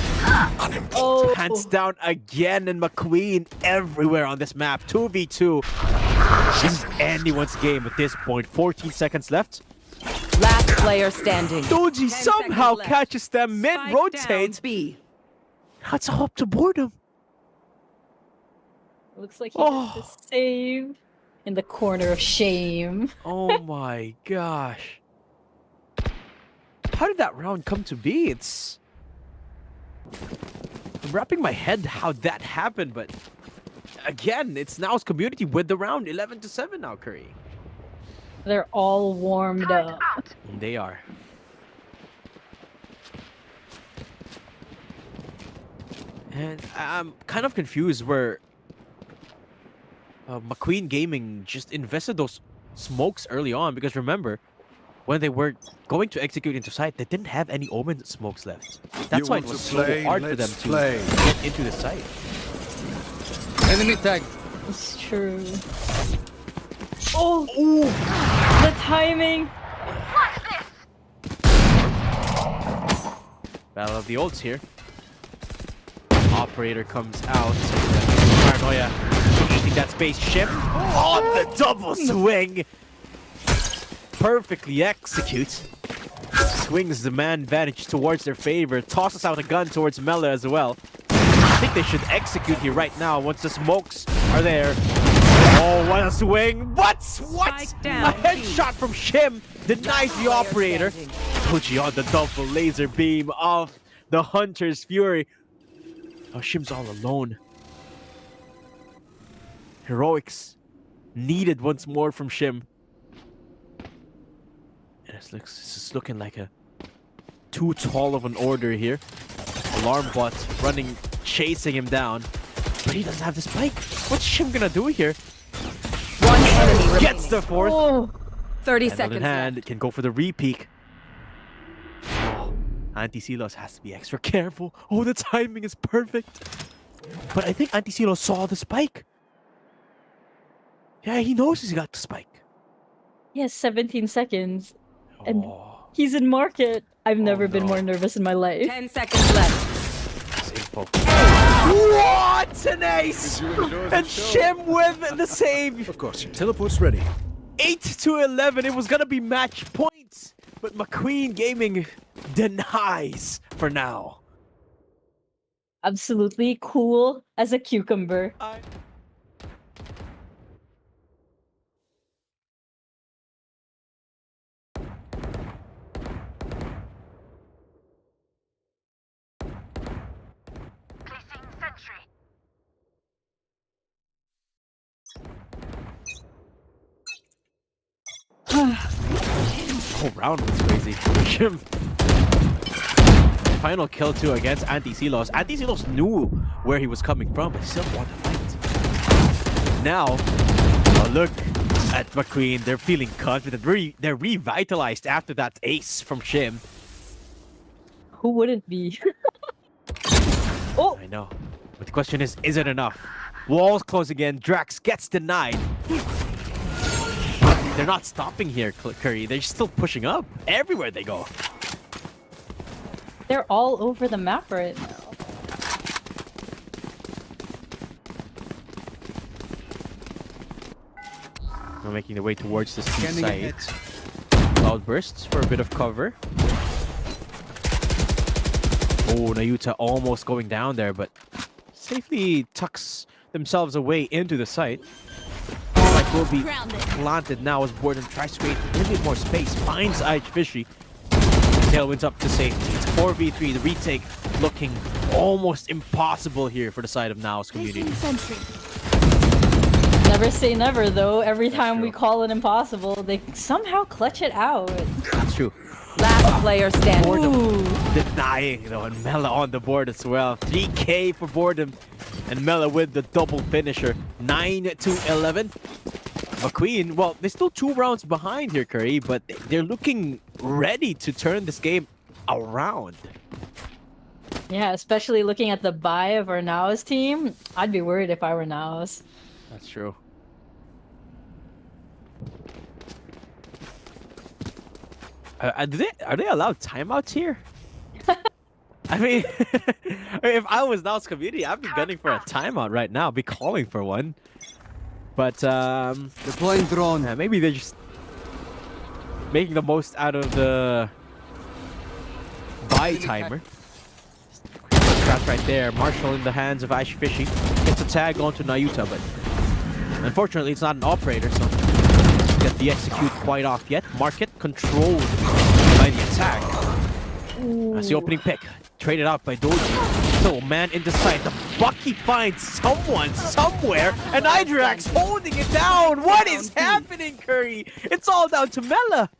Hands down again, and McQueen everywhere on this map. 2v2. This is anyone's game at this point. 14 seconds left. Last player standing. Doji somehow catches them mid-rotate. That's all up to Boredom. Looks like he has to save in the corner of shame. Oh my gosh. How did that round come to be? I'm wrapping my head how that happened, but again, it's Naos community with the round 11-7 now, Curry. They're all warmed up. They are. And I'm kind of confused where McQueen Gaming just invested those smokes early on, because remember, when they were going to execute into site, they didn't have any Omen smokes left. That's why it was so hard for them to get into the site. Enemy tag. It's true. Oh! The timing! Battle of the ults here. Operator comes out. Paranoia eating that space. Shim on the double swing. Perfectly executes. Swings the man advantage towards their favor. Tosses out a gun towards Mela as well. I think they should execute here right now once the smokes are there. Oh, what a swing! What? A headshot from Shim denies the operator. Doji on the double laser beam of the Hunter's Fury. Oh, Shim's all alone. Heroics needed once more from Shim. And it's just looking like a too tall of an order here. Alarm bot running, chasing him down. But he doesn't have the spike. What's Shim gonna do here? One enemy remaining. Gets the fourth. Oh. 30 Hand seconds in hand, left. can go for the re-peek. Oh, Anti-Silos has to be extra careful. Oh, the timing is perfect. But I think Anti-Silos saw the spike. Yeah, he knows he's got the spike. He has 17 seconds. And he's in market. I've never been more nervous in my life. 10 seconds left. What an ace! And Shim with the save. Of course, your teleport's ready. 8-11. It was gonna be match points, but McQueen Gaming denies for now. Absolutely cool as a cucumber. The whole round was crazy. Shim. Final kill too against Anti-Silos. Anti-Silos knew where he was coming from, but he still wanted to fight. Now, look at McQueen. They're feeling confident. They're revitalized after that ace from Shim. Who wouldn't be? I know. But the question is it enough? Walls close again. Drax gets denied. They're not stopping here, Curry. They're still pushing up everywhere they go. They're all over the map right now. We're making the way towards the site. Cloud bursts for a bit of cover. Oh, Nayuta almost going down there, but safely tucks themselves away into the site. Like will be planted now as Boredom tries to create a little bit more space. Finds Ice Fishy. Tailwind's up to safety. It's 4v3. The retake looking almost impossible here for the side of Naos community. Never say never, though. Every time we call it impossible, they somehow clutch it out. That's true. Last player standing. Boredom denying, though, and Mela on the board as well. 3K for Boredom, and Mela with the double finisher. 9-11. McQueen, well, they're still 2 rounds behind here, Curry, but they're looking ready to turn this game around. Yeah, especially looking at the buy of our Naos team. I'd be worried if I were Naos. That's true. Are they allowed timeouts here? I mean, if I was Naos community, I'd be gunning for a timeout right now. Be calling for one. But deploying drone. Yeah, maybe they're just making the most out of the buy timer. Trap right there. Marshall in the hands of Ice Fishy. Gets a tag onto Nayuta, but unfortunately it's not an operator, so doesn't get the execute quite off yet. Market controlled by the attack. That's the opening pick. Traded out by Doji. So man in the side. The Bucky finds someone somewhere, and Hydrax holding it down. What is happening, Curry? It's all down to Mela.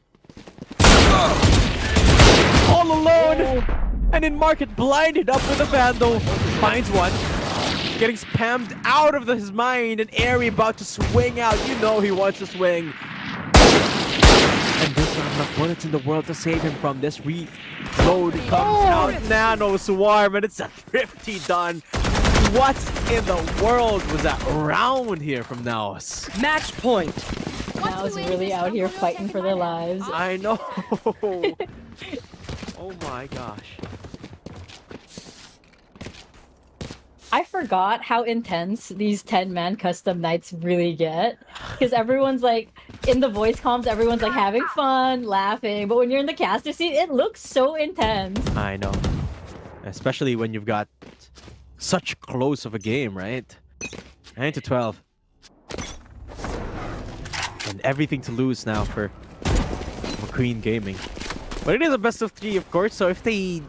All alone. And in Market blinded up with a Vandal. Finds one. Getting spammed out of his mind. And Airy about to swing out. You know he wants to swing. And there's not enough bullets in the world to save him from this. Reload comes out. Nano Swarm. And it's a thrifty done. What in the world was that round here from Naos? Match point. Naos really out here fighting for their lives. I know. Oh my gosh. I forgot how intense these 10-man custom nights really get. Because everyone's like, in the voice comms, everyone's like having fun, laughing. But when you're in the caster seat, it looks so intense. I know. Especially when you've got such close of a game, right? 9-12. And everything to lose now for McQueen Gaming. But it is a best of 3, of course, so if they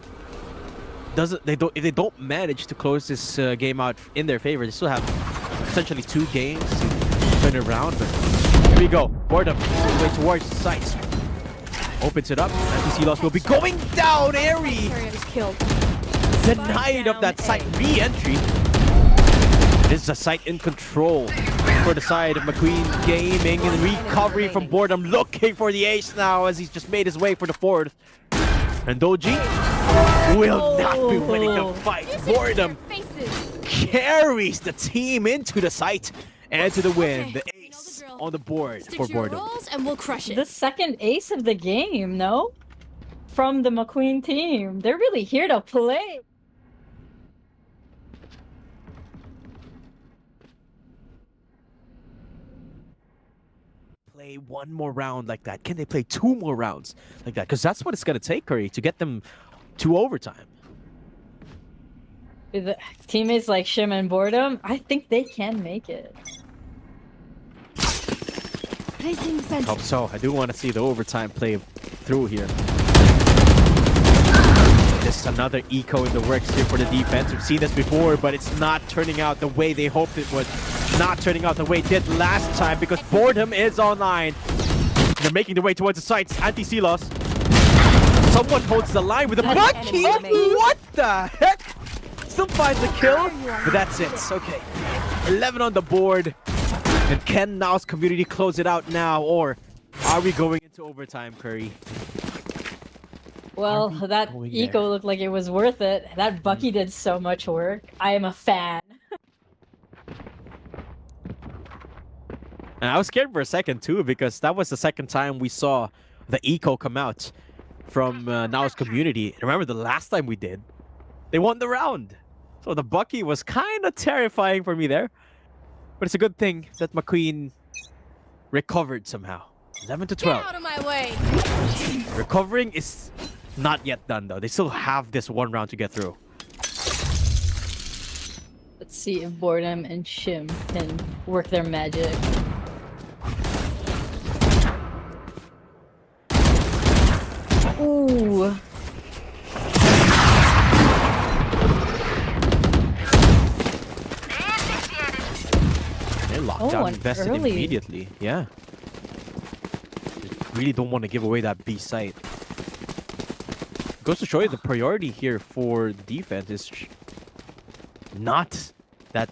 don't manage to close this game out in their favor, they still have essentially 2 games to turn around. But here we go. Boredom way towards the site. Opens it up. NTC Loss will be going down. Airy denied of that site re-entry. This is a site in control for the side of McQueen Gaming, and recovery from Boredom, looking for the ace now as he's just made his way for the 4th. And Doji will not be winning the fight. Boredom carries the team into the site and to the win. The ace on the board for Boredom. And we'll crush it. The second ace of the game, no? From the McQueen team. They're really here to play. Play one more round like that? Can they play 2 more rounds like that? Because that's what it's going to take, Curry, to get them to overtime. With teammates like Shim and Boredom, I think they can make it. Hope so. I do want to see the overtime play through here. Just another eco in the works here for the defense. We've seen this before, but it's not turning out the way they hoped it would. Not turning out the way it did last time because Boredom is online. They're making their way towards the sites. Anti-Silos. Someone holds the line with a Bucky. What the heck? Still finds a kill, but that's it. Okay. 11 on the board. And can Naos community close it out now, or are we going into overtime, Curry? Well, that eco looked like it was worth it. That Bucky did so much work. I am a fan. And I was scared for a second too, because that was the second time we saw the eco come out from Naos community. And remember the last time we did, they won the round. So the Bucky was kind of terrifying for me there. But it's a good thing that McQueen recovered somehow. 11-12. Get out of my way. Recovering is not yet done though. They still have this 1 round to get through. Let's see if Boredom and Shim can work their magic. Ooh. They're locked down, invested immediately. Yeah. They really don't want to give away that B site. Goes to show you the priority here for the defense is not that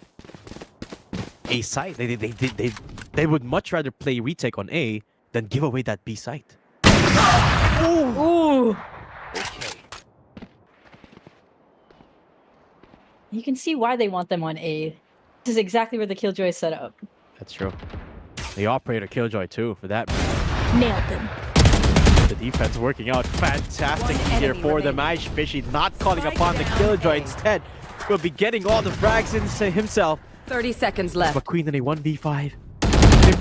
A site. They would much rather play retake on A than give away that B site. Ooh. Okay. You can see why they want them on A. This is exactly where the Killjoy is set up. That's true. The operator Killjoy too for that. Nailed them. The defense working out fantastically here for them. Aish Fishy not calling upon the Killjoy. Instead, will be getting all the frags into himself. 30 seconds left. McQueen in a 1v5.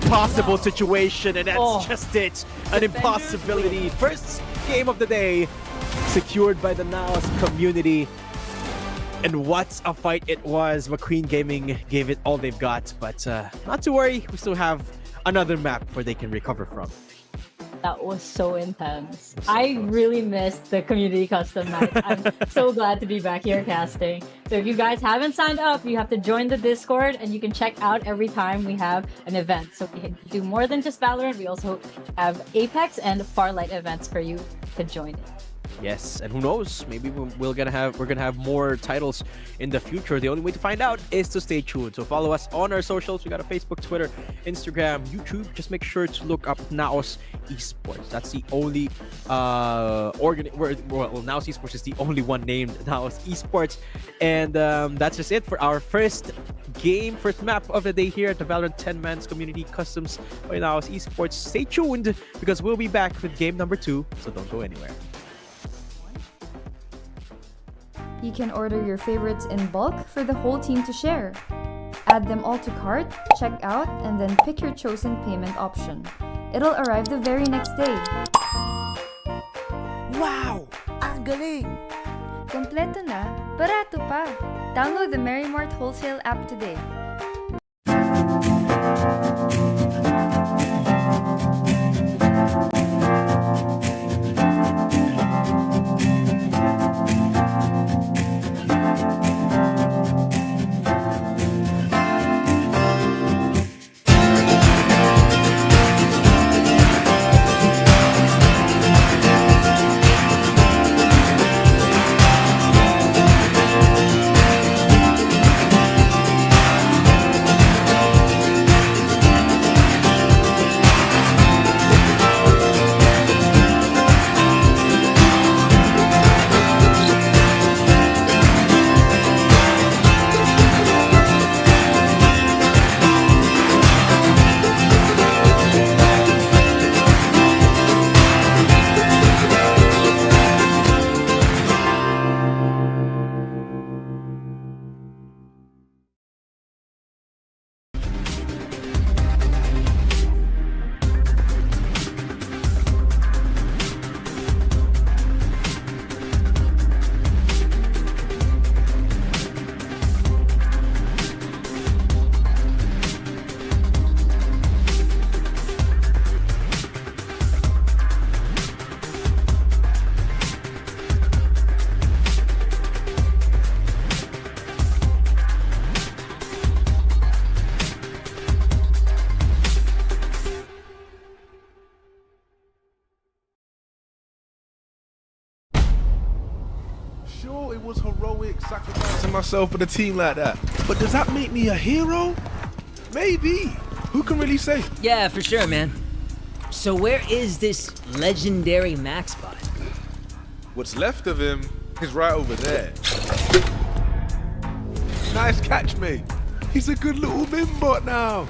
Impossible situation, and that's just it. An impossibility. First game of the day secured by the Naos community. And what a fight it was. McQueen Gaming gave it all they've got, but not to worry. We still have another map where they can recover from. That was so intense. I really missed the community custom night. I'm so glad to be back here casting. So if you guys haven't signed up, you have to join the Discord and you can check out every time we have an event. So we do more than just Valorant. We also have Apex and Farlight events for you to join in. Yes, and who knows? Maybe we're gonna have more titles in the future. The only way to find out is to stay tuned. So follow us on our socials. We got a Facebook, Twitter, Instagram, YouTube. Just make sure to look up Naos Esports. That's the only Naos Esports is the only one named Naos Esports, and that's just it for our first map of the day here at the Valorant 10-Man's Community Customs by Naos Esports. Stay tuned because we'll be back with game number 2. So don't go anywhere. You can order your favorites in bulk for the whole team to share. Add them all to cart, check out, and then pick your chosen payment option. It'll arrive the very next day. Wow! Ang galing! Kompleto na, barato pa. Download the Merry Mart Wholesale app today. Sure, it was heroic sacrificing myself for the team like that. But does that make me a hero? Maybe. Who can really say? Yeah, for sure, man. So where is this legendary Max bot? What's left of him is right over there. Nice catch, mate. He's a good little mimbot now.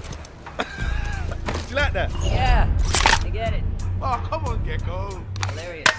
Do you like that? Yeah, I get it. Oh, come on, Gecko. Hilarious.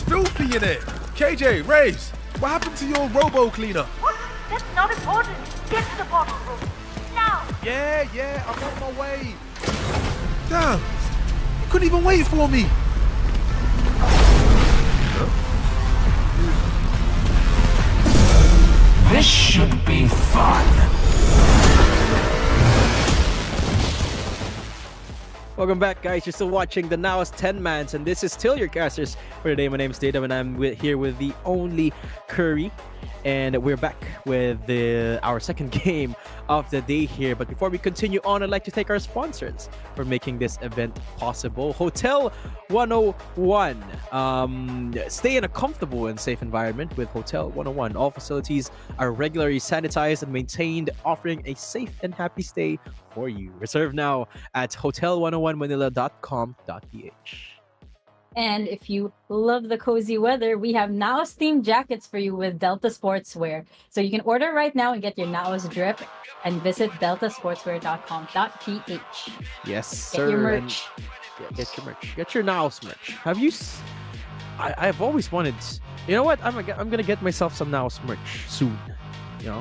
filthy in it. KJ, Race, what happened to your robo cleaner? What? That's not important. Get to the bottle room. Now! Yeah, I'm on my way. Damn, you couldn't even wait for me. This should be fun. Welcome back, guys. You're still watching the Naos 10-mans, and this is still your casters for today. My name's Data, and I'm here with the only Curry, and we're back with our second game of the day here. But before we continue on, I'd like to thank our sponsors for making this event possible. Hotel 101. Stay in a comfortable and safe environment with Hotel 101. All facilities are regularly sanitized and maintained, offering a safe and happy stay for you. Reserve now at hotel101manila.com.ph. And if you love the cozy weather, we have Naos themed jackets for you with Delta Sportswear. So you can order right now and get your Naos drip and visit deltasportswear.com.ph. Yes, Get sir. your merch. Get your merch. Get your Naos merch. Have you? I've always wanted. You know what? I'm gonna get myself some Naos merch soon.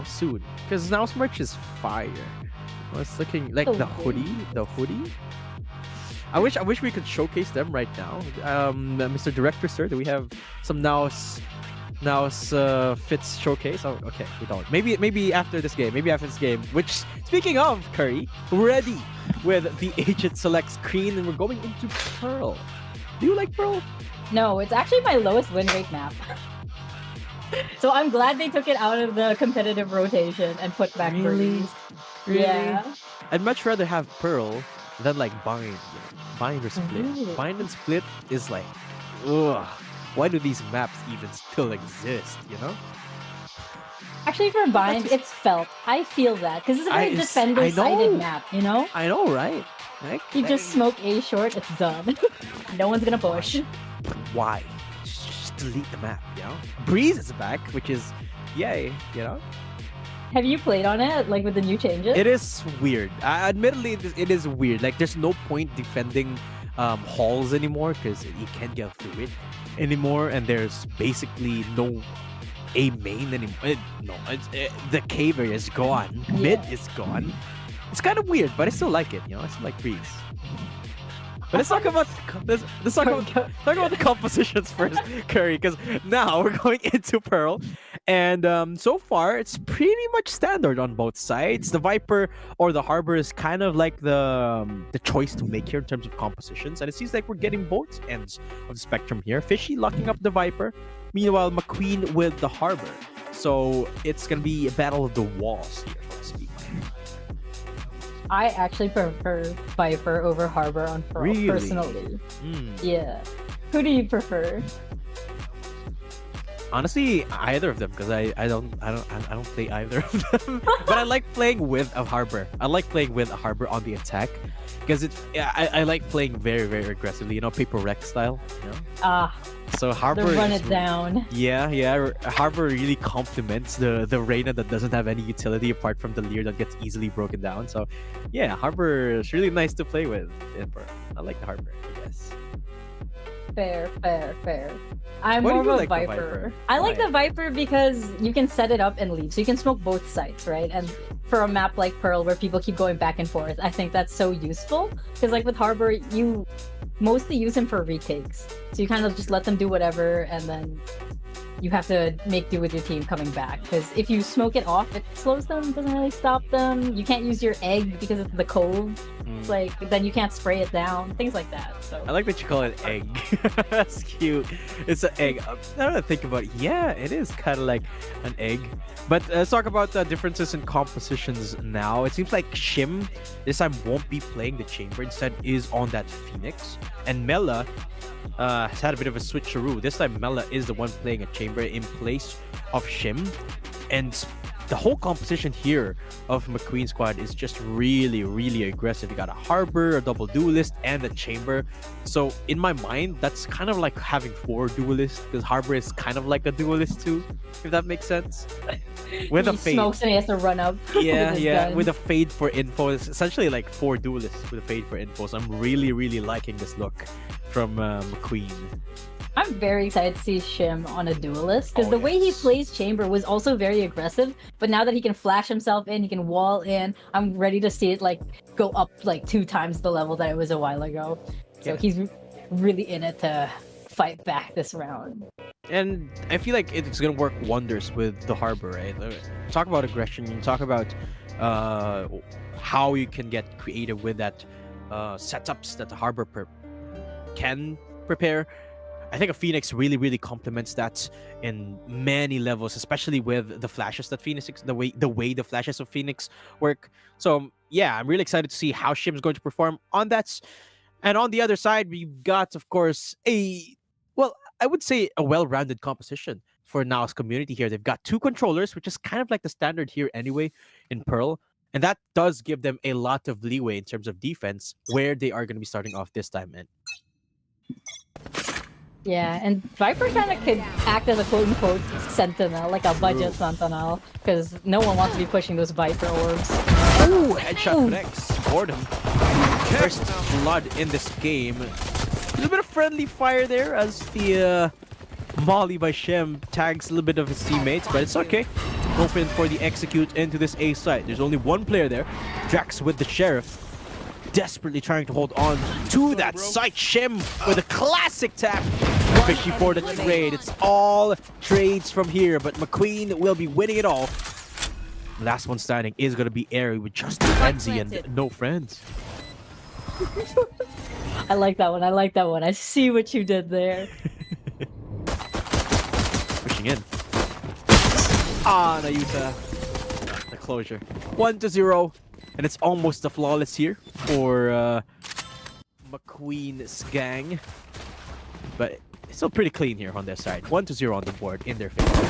Soon. Because Naos merch is fire. I was looking like the hoodie. The hoodie. I wish we could showcase them right now. Mr. Director, sir, do we have some Naos fits showcase? Oh, okay, we don't. Maybe after this game. Which, speaking of Curry, ready with the Agent Select screen, and we're going into Pearl. Do you like Pearl? No, it's actually my lowest win rate map. So I'm glad they took it out of the competitive rotation and put back Breeze. Really? Yeah. I'd much rather have Pearl than like Bind. Bind or Split. Really? Bind and Split is like, ugh. Why do these maps even still exist, Actually, for Bind, it's felt. I feel that. Because it's a very defender-sided map, I know, right? You just smoke A short, it's done. No one's gonna push. Why? Just delete the map, Breeze is back, which is yay, Have you played on it, like with the new changes? It is weird. Admittedly, it is weird. Like, there's no point defending halls anymore because you can't get through it anymore, and there's basically no A main anymore. The cave area is gone. Yeah. Mid is gone. It's kind of weird, but I still like it. I still like Breeze. But let's talk about the compositions first, Curry, because now we're going into Pearl, and so far it's pretty much standard on both sides. The Viper or the Harbor is kind of like the choice to make here in terms of compositions, and it seems like we're getting both ends of the spectrum here. Fishy locking up the Viper, meanwhile McQueen with the Harbor. So it's gonna be a battle of the walls here, so to speak. I actually prefer Viper over Harbor on Pearl, really? Personally. Mm. Yeah. Who do you prefer? Honestly, either of them, because I don't play either of them. But I like playing with a Harbor. I like playing with a Harbor on the attack because I like playing very, very aggressively. Paper wreck style. So Harbor run it down. Yeah. Harbor really complements the Reyna that doesn't have any utility apart from the Leer that gets easily broken down. So yeah, Harbor is really nice to play with. I like the Harbor, I guess. Fair. I'm Why more do you of a like the Viper. Viper? I like Why? the Viper because you can set it up and leave. So you can smoke both sides, right? And for a map like Pearl where people keep going back and forth, I think that's so useful. Because like with Harbor, you mostly use him for retakes. So you kind of just let them do whatever, and then you have to make do with your team coming back. Because if you smoke it off, it slows them, doesn't really stop them. You can't use your egg because it's the cove. It's like, then you can't spray it down, things like that. So I like that you call it egg. That's cute. It's an egg. Now that I think about it, yeah, it is kind of like an egg. But let's talk about the differences in compositions now. It seems like Shim this time won't be playing the Chamber, instead is on that Phoenix. And Mela has had a bit of a switcheroo. This time Mela is the one playing a Chamber in place of Shim. And the whole composition here of McQueen squad is just really, really aggressive. You got a Harbor, a double duelist, and a Chamber. So in my mind, that's kind of like having 4 duelists, because Harbor is kind of like a duelist too, if that makes sense. With a fade. He smokes and he has to run up. Yeah, with a fade for info. It's essentially like 4 duelists with a fade for info. So I'm really, really liking this look from McQueen. I'm very excited to see Shim on a duelist because the way he plays Chamber was also very aggressive. But now that he can flash himself in, he can wall in. I'm ready to see it like go up like 2 times the level that it was a while ago. So he's really in it to fight back this round. And I feel like it's gonna work wonders with the Harbor, right? Talk about aggression. You talk about how you can get creative with that setups that the Harbor can prepare. I think a Phoenix really complements that in many levels, especially with the flashes that Phoenix, the way the flashes of Phoenix work. So yeah, I'm really excited to see how Shim's going to perform on that. And on the other side, we've got, of course, I would say a well-rounded composition for Naos community here. They've got 2 controllers, which is kind of like the standard here anyway in Pearl. And that does give them a lot of leeway in terms of defense, where they are going to be starting off this time in. Yeah, and Viper kind of could act as a quote-unquote sentinel, like a budget sentinel, because no one wants to be pushing those Viper orbs. Ooh, headshot connects. Boredom. First blood in this game. A little bit of friendly fire there as the Molly by Shem tags a little bit of his teammates, but it's okay. Open for the execute into this A site. There's only one player there. Drax with the Sheriff. Desperately trying to hold on to that site. Shem with a classic tap. Fishy for the trade. It's all trades from here, but McQueen will be winning it all. Last one standing is going to be Airy with just a frenzy and no friends. I like that one. I like that one. I see what you did there. Pushing in. Ah, Nayuta. The closure. 1-0. And it's almost a flawless here for McQueen's gang. But it's still pretty clean here on their side. 1-0 on the board in their favor.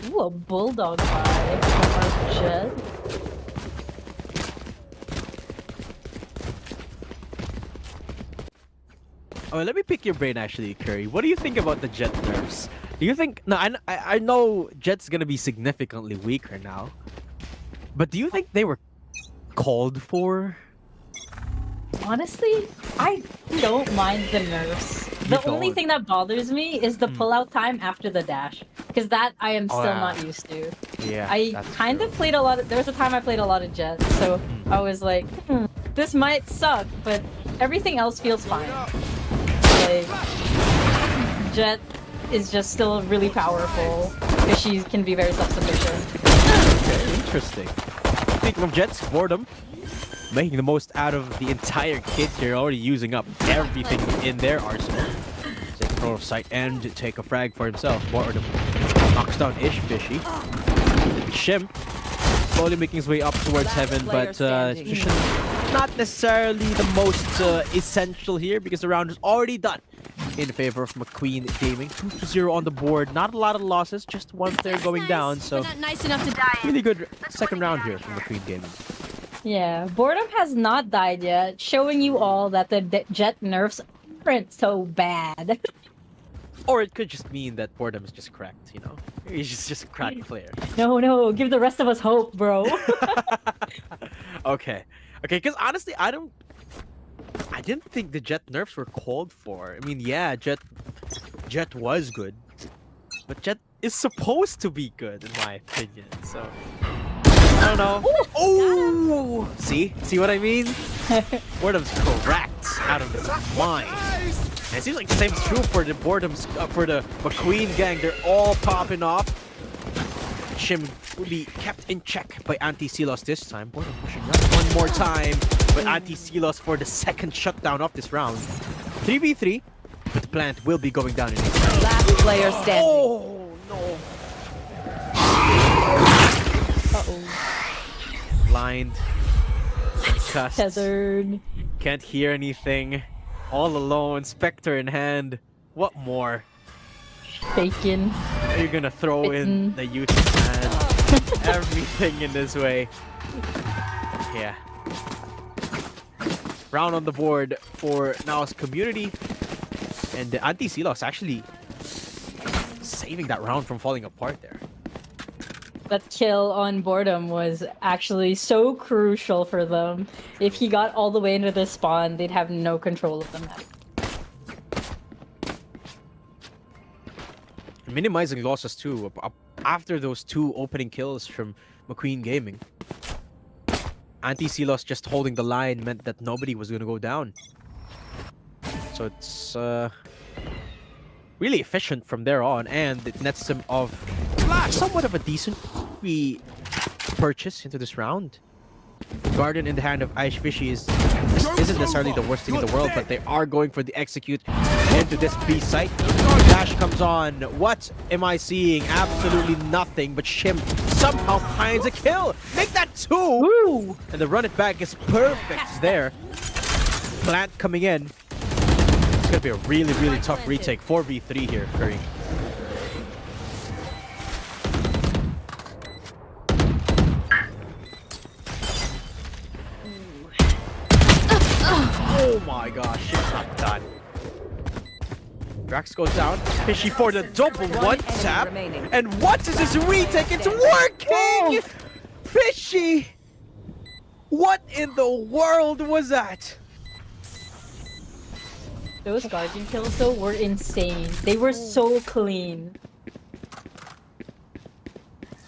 Ooh, a bulldog vibe from our Jet. Oh, let me pick your brain actually, Curry. What do you think about the Jet nerfs? Do you think... No, I know Jet's gonna be significantly weaker now. But do you think they were called for? Honestly, I don't mind the nerfs. The only thing that bothers me is the pull-out time after the dash. Because that I am still not used to. Yeah, I kind of played a lot of... There was a time I played a lot of Jet, so I was like, this might suck, but everything else feels fine. Like, Jet is just still really powerful, because she can be very self-sufficient. Okay, interesting. Speaking of Jets, Boredom making the most out of the entire kit here, already using up everything in their arsenal. Take control of site and take a frag for himself. Boredom knocks down Ish Fishy. Shim slowly making his way up towards heaven, but not necessarily the most essential here because the round is already done in favor of McQueen Gaming. 2-0 on the board. Not a lot of losses, just one player going down. So Nice enough to die. really good second round here from McQueen Gaming. Yeah, Boredom has not died yet, showing you all that the Jet nerfs aren't so bad. Or it could just mean that Boredom is just cracked, you know? He's just a cracked player. No, give the rest of us hope, bro. Okay, because honestly, I didn't think the Jet nerfs were called for. I mean, yeah, Jet was good, but Jet is supposed to be good in my opinion. So I don't know. Oh, see what I mean? Boredom's correct out of his mind. And it seems like the same is true for the for the McQueen gang. They're all popping off. Shim will be kept in check by Anti-Silos this time. Boredom pushing up one more time, but Anti-Silos for the second shutdown of this round. 3v3, but the plant will be going down in this round. Last player standing. Oh no! Blind, concussed, Tethered. can't hear anything. All alone, Spectre in hand. What more? Bacon. You're gonna throw in the youth hand. Everything in this way. Yeah. Round on the board for Naos community. And the Anti-Silos actually saving that round from falling apart there. That kill on Boredom was actually so crucial for them. If he got all the way into the spawn, they'd have no control of the map. minimizing losses too. After those 2 opening kills from McQueen Gaming, Anti-Silos just holding the line meant that nobody was going to go down. So it's really efficient from there on, and it nets them of somewhat of a decent purchase into this round. Guardian in the hand of Ice Fishy isn't necessarily the worst thing in the world, but they are going for the execute into this B site. Dash comes on. What am I seeing? Absolutely nothing, but Shim somehow finds a kill. Make that 2! Woo! And the run it back is perfect there. Plant coming in. It's gonna be a really, really tough retake. 4v3 here, Curry. Oh my gosh, it's not done. Drax goes down. Fishy for the double one tap. And what is this retake? It's working! Fishy! What in the world was that? Those Guardian kills though were insane. They were so clean.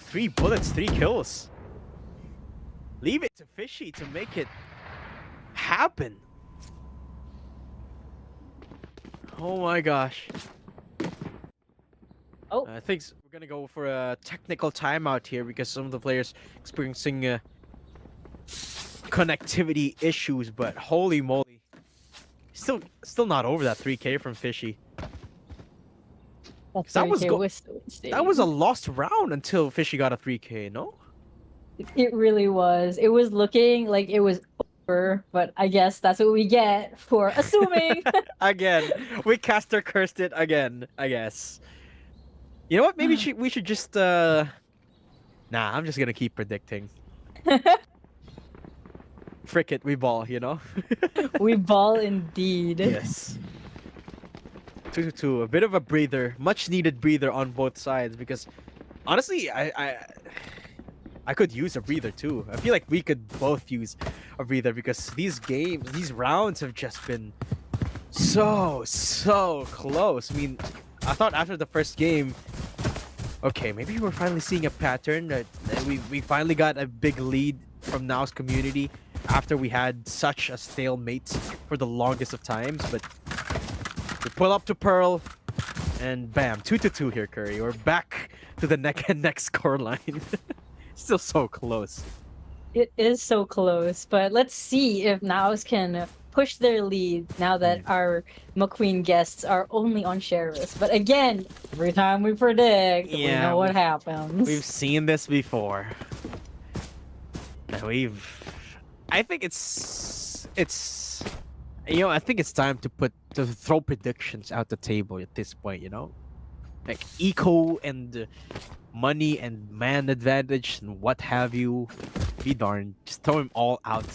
3 bullets, 3 kills. Leave it to Fishy to make it happen. Oh my gosh. Oh. I think we're gonna go for a technical timeout here because some of the players experiencing connectivity issues, but holy moly. Still not over that 3K from Fishy. That was a lost round until Fishy got a 3K, no? It really was. It was looking like it was over, but I guess that's what we get for assuming. Again, we caster cursed it again, I guess. You know what? Maybe we should just Nah, I'm just gonna keep predicting. Frick it, we ball, you know? We ball indeed. Yes. 2-2, a bit of a breather, much needed breather on both sides because honestly, I could use a breather too. I feel like we could both use a breather because these rounds have just been so close. I mean, I thought after the first game, okay, maybe we're finally seeing a pattern that we finally got a big lead from Naos community after we had such a stalemate for the longest of times, but we pull up to Pearl and bam, 2-2 here, Curry. We're back to the neck and neck scoreline. Still so close. It is so close, but let's see if Naos can push their lead now that our McQueen guests are only on shareless. But again, every time we predict, we know what happens. We've seen this before. And I think it's you know, I think it's time to throw predictions out the table at this point, you know? Like eco and money and man advantage and what have you. Be darned. Just throw them all out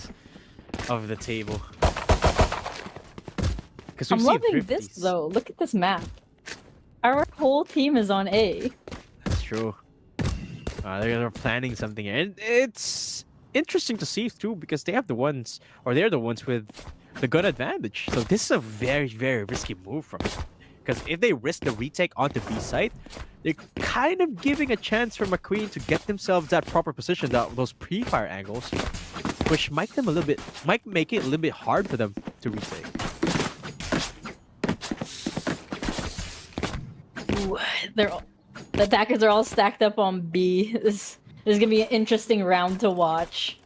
of the table. I'm loving this though. Look at this map. Our whole team is on A. That's true. They're planning something here. And it's interesting to see too because they're the ones with the gun advantage. So this is a very, very risky move from them. Because if they risk the retake onto B site, they're kind of giving a chance for McQueen to get themselves that proper position, those pre-fire angles, which might make it a little bit hard for them to retake. Ooh, the attackers are all stacked up on B. This is gonna be an interesting round to watch.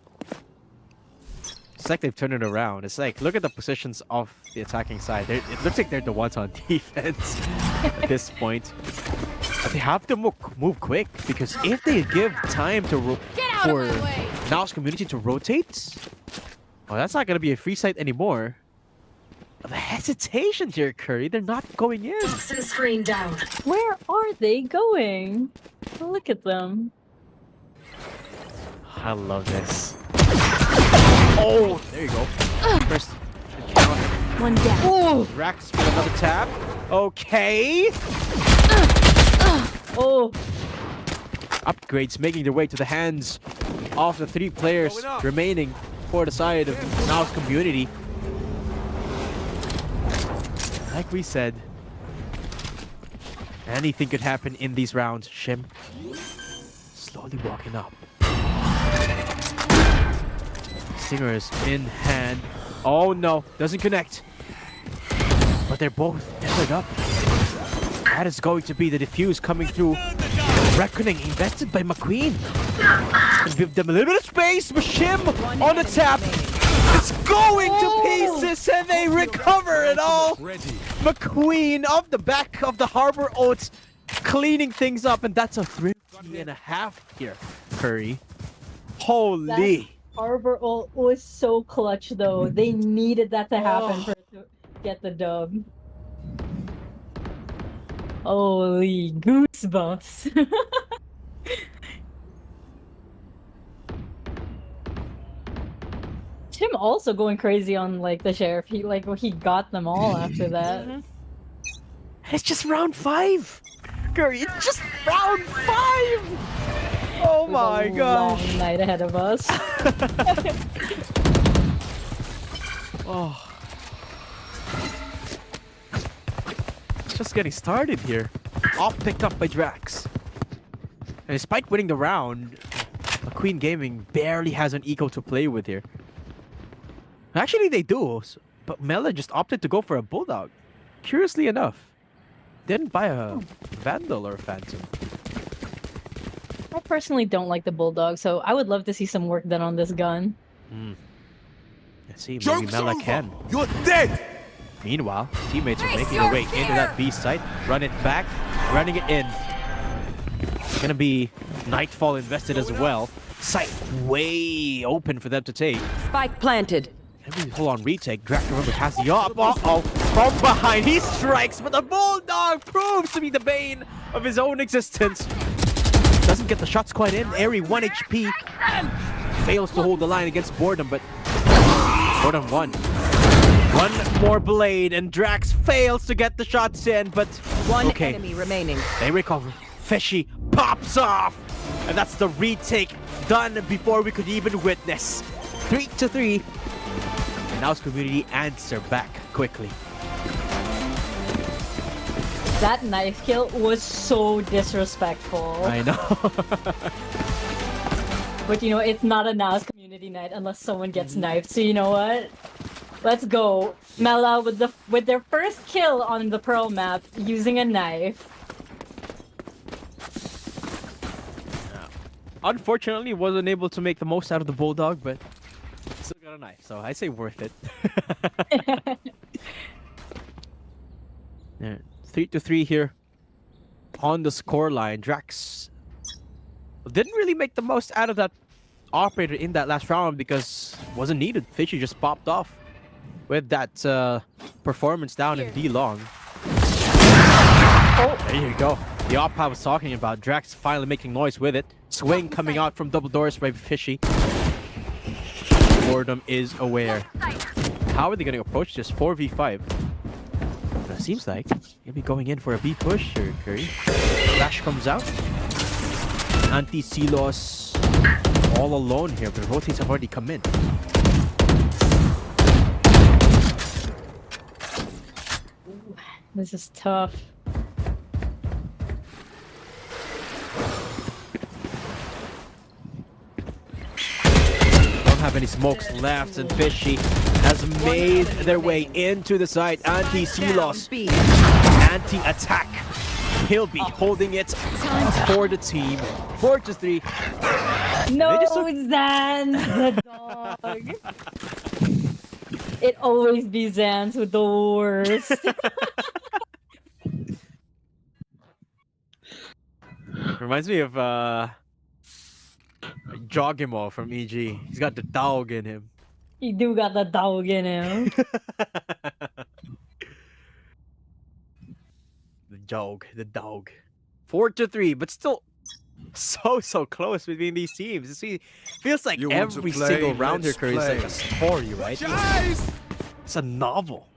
It's like they've turned it around. It's like, look at the positions of the attacking side. It looks like they're the ones on defense at this point. But they have to move quick because if they give time for Naos community to rotate, well, that's not going to be a free site anymore. The hesitation here, Curry. They're not going in. Toxin screen down. Where are they going? Look at them. I love this. Oh, there you go. First count. One down. Oh, Rax with another tap. Okay. Oh. Upgrades making their way to the hands of the 3 players remaining for the side of Naos community. Like we said, Anything could happen in these rounds. Shim slowly walking up. Stingers in hand. Oh no, doesn't connect. But they're both tethered up. That is going to be the defuse coming through. Reckoning invested by McQueen. And give them a little bit of space. But Shim on the tap. It's going to pieces and they recover it all. McQueen off the back of the Harbor Oats cleaning things up. And that's a 3.5 here. Curry. Holy. Harbor Oat was so clutch though. They needed that to happen for it to get the dub. Holy goosebumps. Tim also going crazy on like the sheriff. He got them all after that. And it's just round 5. Curry, it's just round 5. Oh my gosh. Long night ahead of us. Oh. It's just getting started here. All picked up by Drax. And despite winning the round, McQueen Gaming barely has an eco to play with here. Actually, they do, but Mela just opted to go for a Bulldog. Curiously enough. Didn't buy a Vandal or a Phantom. I personally don't like the Bulldog, so I would love to see some work done on this gun. Let's see, maybe Mela can. You're dead! Meanwhile, teammates are making their way into that B site. Run it back, running it in. Gonna be Nightfall invested as well. Site way open for them to take. Spike planted. Maybe full on retake. Drac remember has the up. Uh-oh. From behind, he strikes, but the Bulldog proves to be the bane of his own existence. Doesn't get the shots quite in. Airy 1 HP. Fails to hold the line against Boredom, but Boredom won. One more blade, and Drax fails to get the shots in, but One enemy remaining. they recover. Fishy pops off, and that's the retake done before we could even witness. 3-3. And Naos community answer back quickly. That knife kill was so disrespectful. I know. But you know, it's not a Naos community night unless someone gets knifed. So you know what? Let's go. Mela with their first kill on the Pearl map using a knife. Unfortunately, wasn't able to make the most out of the Bulldog, but still got a knife, so I say worth it. Yeah, 3-3 here on the scoreline. Drax didn't really make the most out of that operator in that last round because wasn't needed. Fishy just popped off with that performance down in D long. Oh, there you go. The op I was talking about. Drax finally making noise with it. Swing coming out from double doors by Fishy. Boredom is aware. How are they going to approach this 4v5? It seems like he'll be going in for a B push here, Curry. Flash comes out. Anti-Silos all alone here, but rotates have already come in. This is tough. Don't have any smokes left, and Fishy has made their way into the site. Anti-Silos, anti-attack. He'll be holding it for the team. 4-3. No, Zan, the dog. It always be Zans with the worst. Reminds me of Jogimo from EG. He's got the dog in him. He do got the dog in him. The dog. 4-3, but still so close between these teams. It feels like every single round here is like a story, right? It's a novel.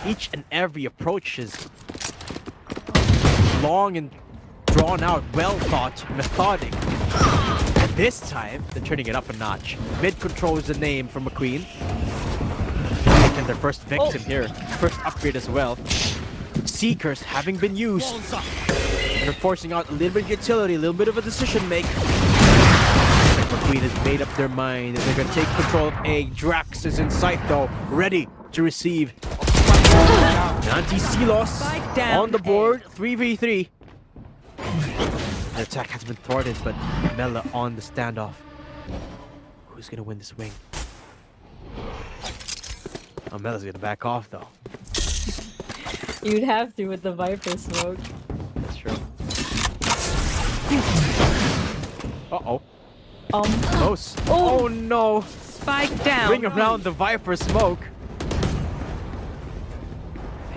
Each and every approach is long and drawn out, well thought, methodic. And this time, they're turning it up a notch. Mid control is the name from McQueen. Taking their first victim here. First upgrade as well. Seekers having been used. They're forcing out a little bit of utility, a little bit of a decision make. Queen has made up their mind. They're gonna take control of A. Drax is in sight though, ready to receive. Anti-Silos on the board, 3v3. The attack has been thwarted, but Mela on the standoff. Who's gonna win this wing? Oh, Mela's gonna back off though. You'd have to with the Viper smoke. That's true. Uh-oh. Close. Oh no! Spike down. Bring around the Viper smoke.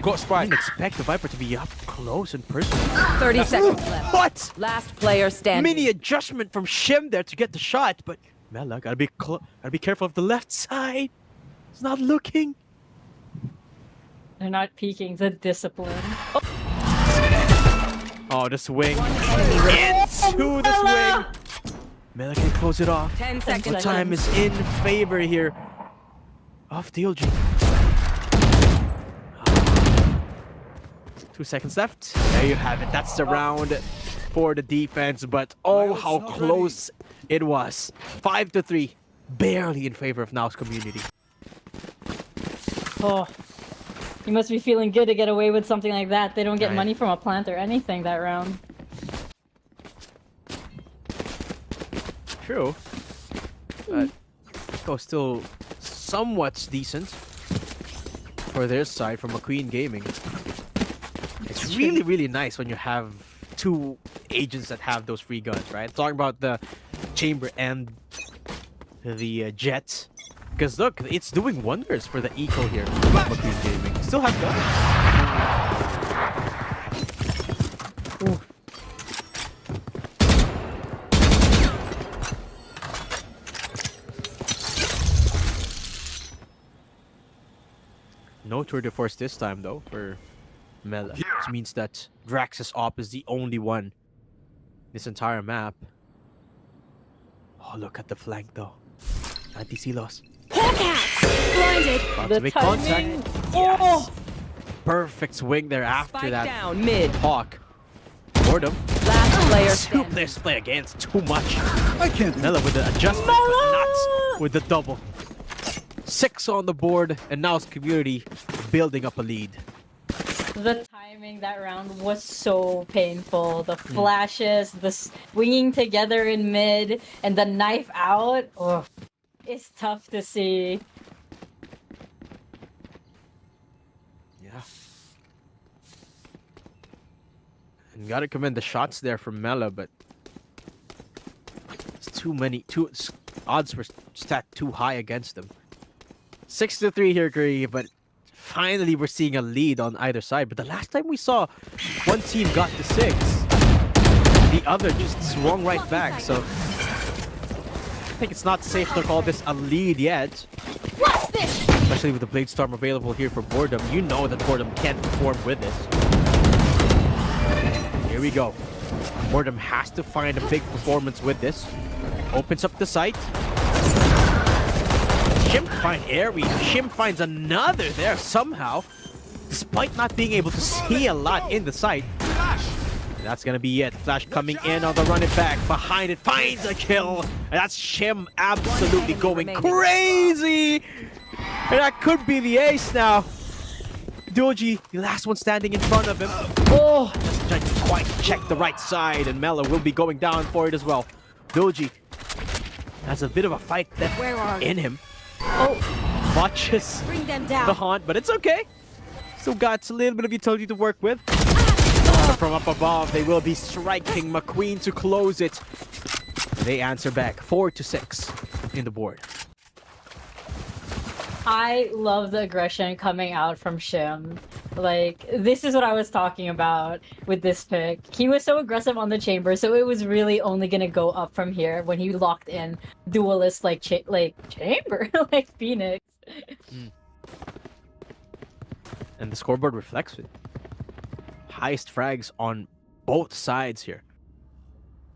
Got spike. I didn't expect the Viper to be up close and personal. 30 seconds left. What? Last player standing. Mini adjustment from Shim there to get the shot, but Mela gotta be careful of the left side. It's not looking. They're not peeking. The discipline. Oh, the swing into the swing. Mela can close it off. 10 The seconds. time is in favor here of DLG. 2 seconds left. There you have it. That's the round for the defense, but oh, how close it was. 5-3, barely in favor of Naos community. Oh, you must be feeling good to get away with something like that. They don't get Right. money from a plant or anything that round. True, but Echo still somewhat decent for their side from McQueen Gaming. It's really, really nice when you have two agents that have those free guns, right? Talking about the Chamber and the Jet. Because look, it's doing wonders for the Eco here from McQueen Gaming. Still have guns. Ooh. No tour de force this time though for Mela, which means that Drax's op is the only one this entire map. Oh, look at the flank though. Anti-Silos. Blinded. About The to make timing. contact. Oh, Perfect swing there after Spike that down mid. hawk. Boredom. Last player Two standing. players play against too much. I can't. Mela with the adjustment, but not with the double. 6 on the board, and Naos community building up a lead. the timing that round was so painful. The flashes, the swinging together in mid, and the knife out. Oh, it's tough to see. Yeah. And gotta commend the shots there from Mela, but it's odds were stacked too high against them. 6-3 here, Curry, but finally we're seeing a lead on either side. But the last time we saw one team got to 6, the other just swung right back. So I think it's not safe to call this a lead yet. Especially with the Blade Storm available here for Boredom. You know that Boredom can't perform with this. Here we go. Boredom has to find a big performance with this. Opens up the site. Shim find Airy. Shim finds another there somehow. Despite not being able to see a lot in the site. That's gonna be it. Flash coming in on the run it back. Behind it, finds a kill. And that's Shim absolutely going crazy. And that could be the ace now. Doji, the last one standing in front of him. Oh, doesn't quite check the right side. And Mela will be going down for it as well. Doji has a bit of a fight left in him. Oh, watches the haunt, but it's okay. Still got a little bit of utility to work with. But from up above, they will be striking McQueen to close it. They answer back 4-6 in the board. I love the aggression coming out from Shim. Like, this is what I was talking about with this pick. He was so aggressive on the chamber, so it was really only gonna go up from here when he locked in duelist like chamber, like Phoenix. And the scoreboard reflects it. Highest frags on both sides here.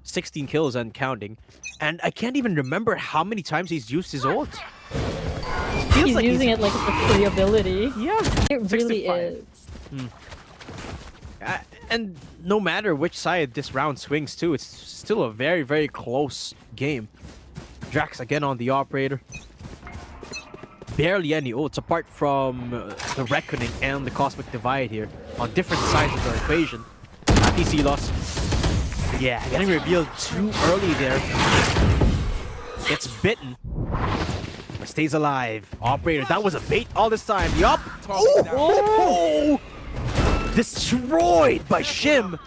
16 kills and counting. And I can't even remember how many times he's used his ult. He's like using it like it's a free ability. Yeah. It really 65. is. And no matter which side this round swings to, it's still a very, very close game. Drax again on the operator. Barely any ults apart from the Reckoning and the Cosmic Divide here on different sides of the equation. PC loss. Yeah, getting revealed too early there. Gets bitten. But stays alive. Operator, that was a bait all this time. Yup. Oh! Destroyed by Shim.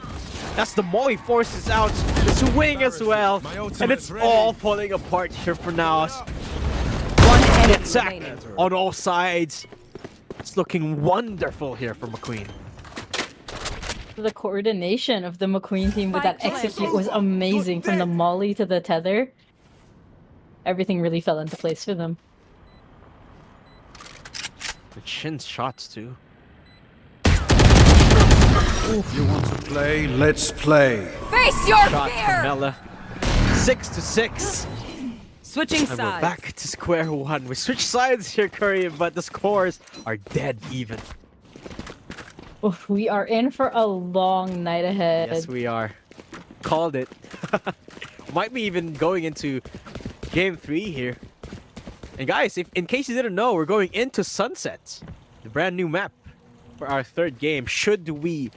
That's the Molly forces out the swing as well. And it's all falling apart here for Naos. One attack on all sides. It's looking wonderful here for McQueen. The coordination of the McQueen team with that execute was amazing. From the Molly to the tether. Everything really fell into place for them. The Shin's shots too. Oof. You want to play? Let's play. Face your Shot fear! from Mela. 6-6. Switching And we're sides. back to square one. We switch sides here, Curry, but the scores are dead even. Oof, we are in for a long night ahead. Yes, we are. Called it. Might be even going into game 3 here. And guys, if in case you didn't know, we're going into Sunset, the brand new map for our third game. Should we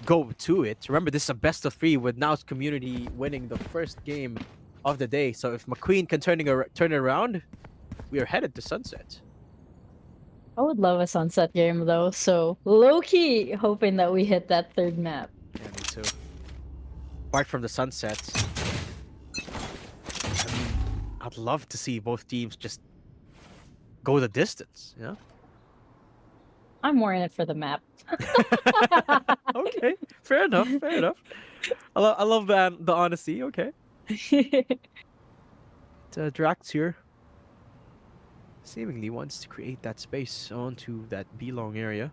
go to it? Remember, this is a best of 3 with Naos community winning the first game of the day. So if McQueen can turn it around, we are headed to Sunset. I would love a Sunset game though, so low-key hoping that we hit that third map. Yeah, me too. Apart from the Sunsets, I mean, I'd love to see both teams just go the distance, you know? I'm more in it for the map. Okay, fair enough, fair enough. I love the honesty, okay. Drax here seemingly wants to create that space onto that B-long area.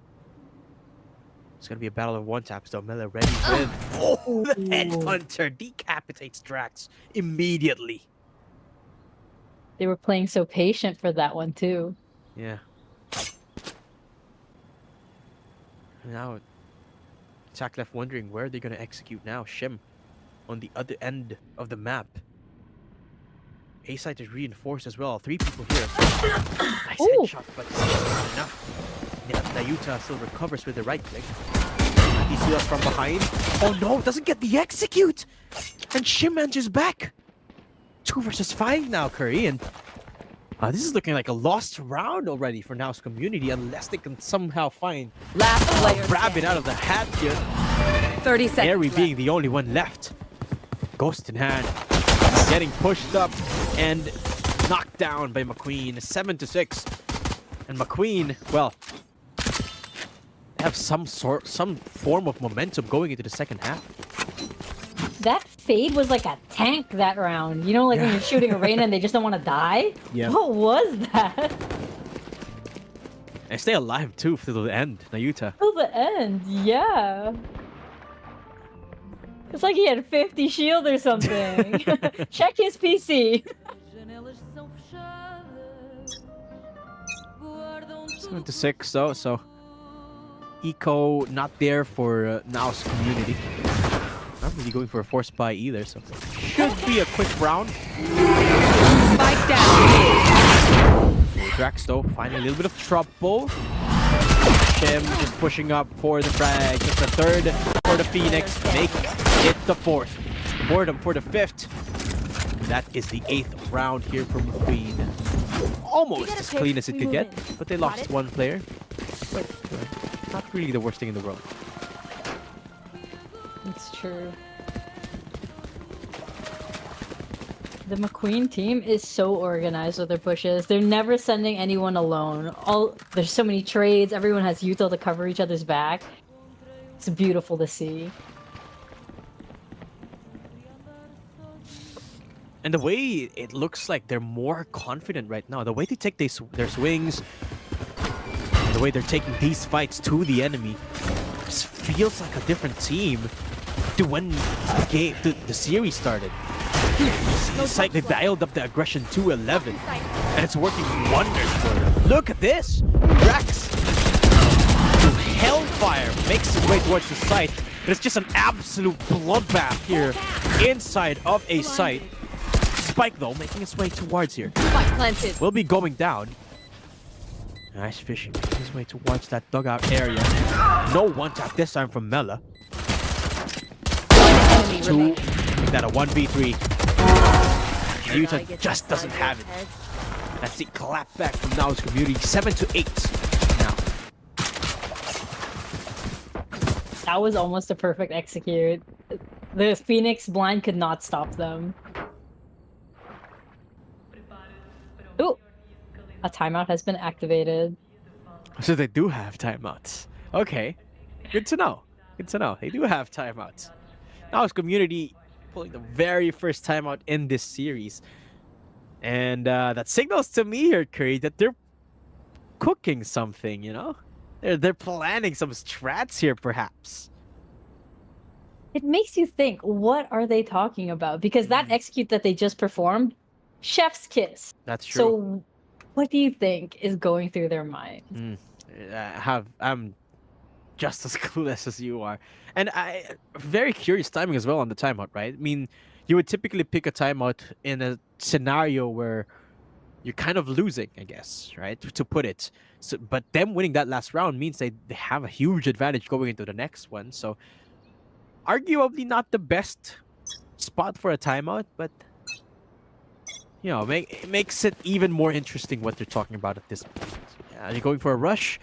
It's gonna be a battle of one taps though. Mela ready with the headhunter decapitates Drax immediately. They were playing so patient for that one too. Yeah. Now Zach left wondering where they're gonna execute now. Shim on the other end of the map. A side is reinforced as well. 3 people here. Nice headshot, but it's not enough. Nayuta still recovers with the right click. He sees us from behind. Oh no, doesn't get the execute! And Shim enters back. 2 versus 5 now, Curry. And this is looking like a lost round already for Naos community unless they can somehow find Last player grab it out of the hat here. 30 seconds Airy left. being the only one left. Ghost in hand. Getting pushed up and knocked down by McQueen. 7-6. And McQueen, well, have some form of momentum going into the second half. That fade was like a tank that round. You know, like when you're shooting a Reyna and they just don't want to die? Yeah. What was that? And stay alive too till the end, Nayuta. Till the end, yeah. It's like he had 50 shield or something. Check his PC. 7-6 though, so Eco not there for Naos community. Not really going for a force buy either, so should be a quick round. Spike down. Drax though finding a little bit of trouble. Shim just pushing up for the frag. It's the 3rd for the Phoenix. Make it the 4th. Boredom for the 5th. That is the 8th round here from Queen. Almost as clean as it could get, but they lost 1 player. But not really the worst thing in the world. It's true. The McQueen team is so organized with their pushes. They're never sending anyone alone. There's so many trades. Everyone has util to cover each other's back. It's beautiful to see. And the way it looks like they're more confident right now, the way they take their swings, the way they're taking these fights to the enemy, just feels like a different team to when the series started. It's like they dialed up the aggression to 11, and it's working wonders for them. Look at this! Drax to Hellfire makes his way towards the site. But it's just an absolute bloodbath here inside of a site. Spike, though, making its way towards here. Spike planted. Will be going down. Nice fishing, making his way towards that dugout area. No one tap this time from Mela. Two, make that a 1v3. Utah just doesn't have it. That's the clap back from Naos community. 7-8 now. That was almost a perfect execute. The Phoenix blind could not stop them. Ooh! A timeout has been activated. So they do have timeouts. Okay. Good to know. Good to know. They do have timeouts. Naos community pulling the very first timeout in this series. And that signals to me here, Curry, that they're cooking something, you know? They're planning some strats here, perhaps. It makes you think, what are they talking about? Because that execute that they just performed, chef's kiss. That's true. So, what do you think is going through their mind? I'm just as clueless as you are. And very curious timing as well on the timeout, right? I mean, you would typically pick a timeout in a scenario where you're kind of losing, I guess, right? To put it. So, but them winning that last round means they have a huge advantage going into the next one. So, arguably not the best spot for a timeout, but you know, it makes it even more interesting what they're talking about at this point. Are they going for a rush?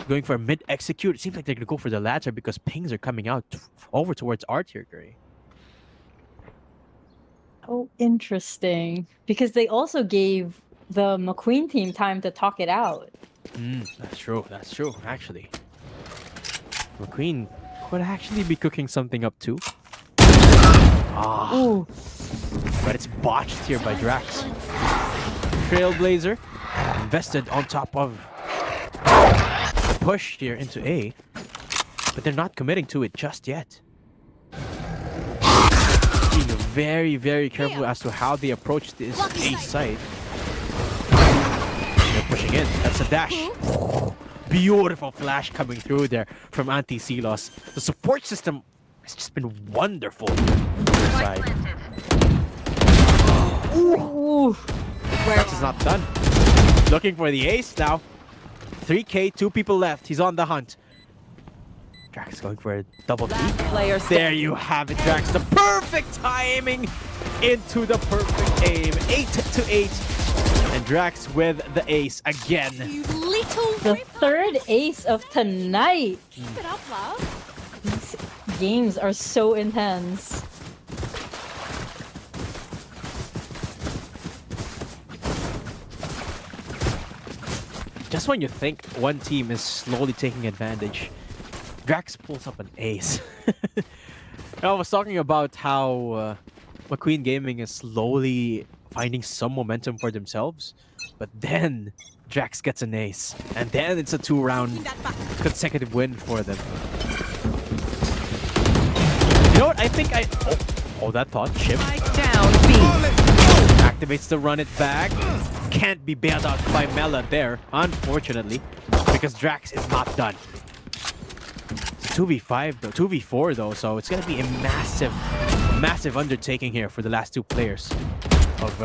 Going for a mid execute? It seems like they're gonna go for the latter because pings are coming out over towards our tier, Gray. Oh, interesting. Because they also gave the McQueen team time to talk it out. That's true. That's true, actually. McQueen could actually be cooking something up too. Ooh. But it's botched here by Drax. Trailblazer invested on top of the push here into A, but they're not committing to it just yet. Being very, very careful as to how they approach this A site. They're pushing in. That's a dash. Beautiful flash coming through there from Anti-Silos. The support system has just been wonderful. Side. Ooh. Drax is not done. Looking for the ace now. 3K, 2 people left. He's on the hunt. Drax going for a double kill. There you have it, Drax. The perfect timing into the perfect aim. 8-8. And Drax with the ace again. The third ace of tonight. Keep it up, love. These games are so intense. Just when you think one team is slowly taking advantage, Drax pulls up an ace. I was talking about how McQueen Gaming is slowly finding some momentum for themselves, but then Drax gets an ace, and then it's a 2-round consecutive win for them. You know what? I think Oh, that thought. Chip. Down, B. Activates to run it back. Can't be bailed out by Mela there, unfortunately, because Drax is not done. It's 2v5 though, 2v4 though, so it's gonna be a massive undertaking here for the last two players of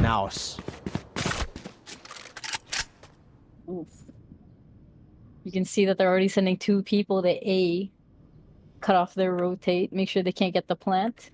Naos. Oof. You can see that they're already sending 2 people to A. Cut off their rotate, make sure they can't get the plant.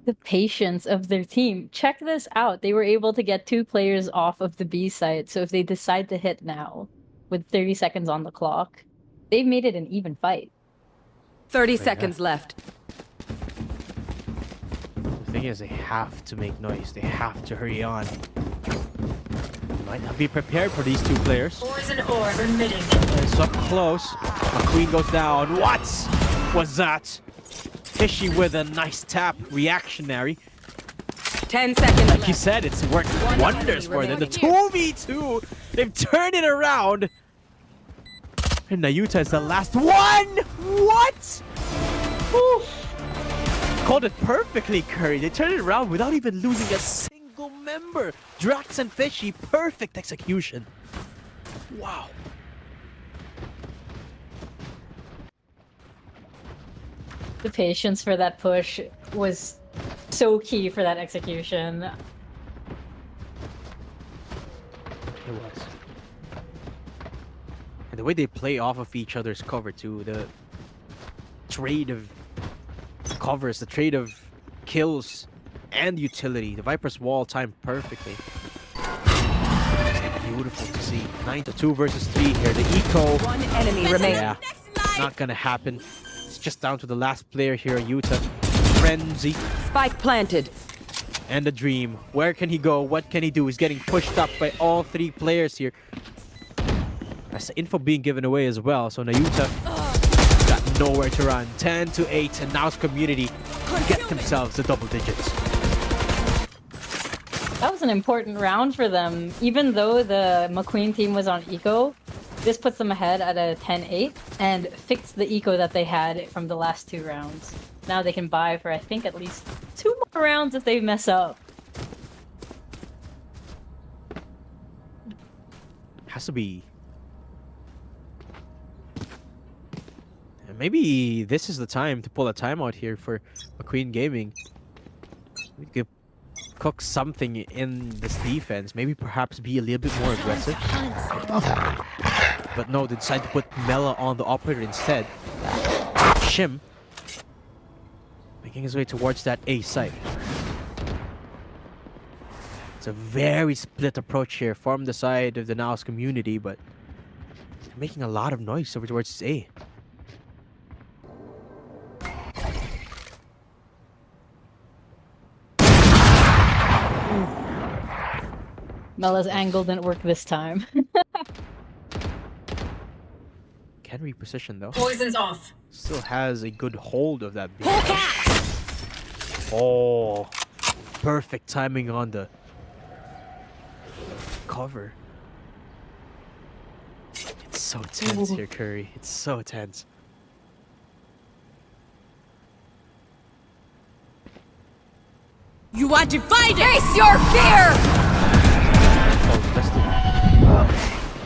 The patience of their team. Check this out. They were able to get 2 players off of the B side. So if they decide to hit now, with 30 seconds on the clock, they've made it an even fight. 30 seconds left. The thing is, they have to make noise. They have to hurry on. Might not be prepared for these 2 players. Poison orb emitting. It's up close. McQueen goes down. What was that? Fishy with a nice tap. Reactionary. 10 seconds Like you left. said, it's worked wonders for them. The 2v2, they've turned it around. And Nayuta is the last one. What? Ooh. Called it perfectly, Curry. They turned it around without even losing a single member. Drax and Fishy, perfect execution. Wow. The patience for that push was so key for that execution. It was. And the way they play off of each other's cover too, the trade of covers, the trade of kills and utility. The Viper's wall timed perfectly. It's beautiful to see. 9-2 versus 3 here. The eco. One enemy remaining. Yeah, not gonna happen. It's just down to the last player here, Yuta. Frenzy. Spike planted. And the dream. Where can he go? What can he do? He's getting pushed up by all 3 players here. That's the info being given away as well. So Nayuta got nowhere to run. 10-8, and Naos community get themselves the double digits. That was an important round for them. Even though the McQueen team was on eco, this puts them ahead at a 10-8 and fixed the eco that they had from the last 2 rounds. Now they can buy for, I think, at least 2 more rounds if they mess up. Has to be. Maybe this is the time to pull a timeout here for McQueen Gaming. We could cook something in this defense. Maybe perhaps be a little bit more aggressive. But no, they decide to put Mela on the operator instead. Shim making his way towards that A site. It's a very split approach here from the side of the Naos community, but they're making a lot of noise over towards this A. Mela's angle didn't work this time. Can reposition though. Poison's off. Still has a good hold of that beam. Oh, perfect timing on the cover. It's so tense here, Curry. It's so tense. You are divided. Face your fear.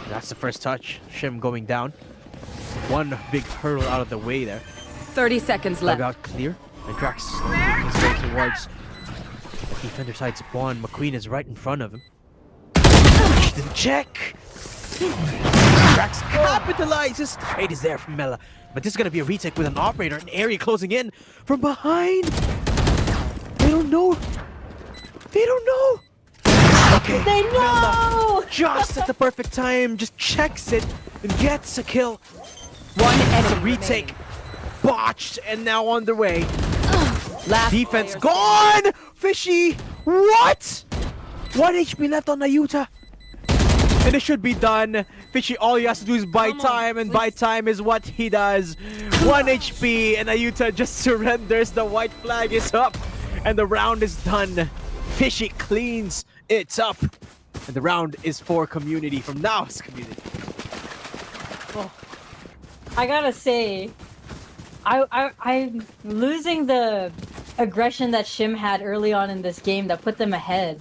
That's the first touch. Shim going down. One big hurdle out of the way there. 30 seconds left. Out clear. And Drax making his way towards defender side spawn. McQueen is right in front of him. Didn't check. Drax capitalizes. The trade is there from Mela. But this is going to be a retake with an operator. An area closing in from behind. They don't know. They don't know. Okay, they know! Mela, just at the perfect time, just checks it and gets a kill. One enemy retake, remaining. Botched, and now on the way. Last Defense player gone! Fishy! What? 1 HP left on Nayuta. And it should be done. Fishy, all he has to do is buy time, and buy time is what he does. 1 HP, and Nayuta just surrenders. The white flag is up, and the round is done. Fishy cleans it up. And the round is for community from Naos community. Oh, I gotta say, I'm losing the aggression that Shim had early on in this game that put them ahead.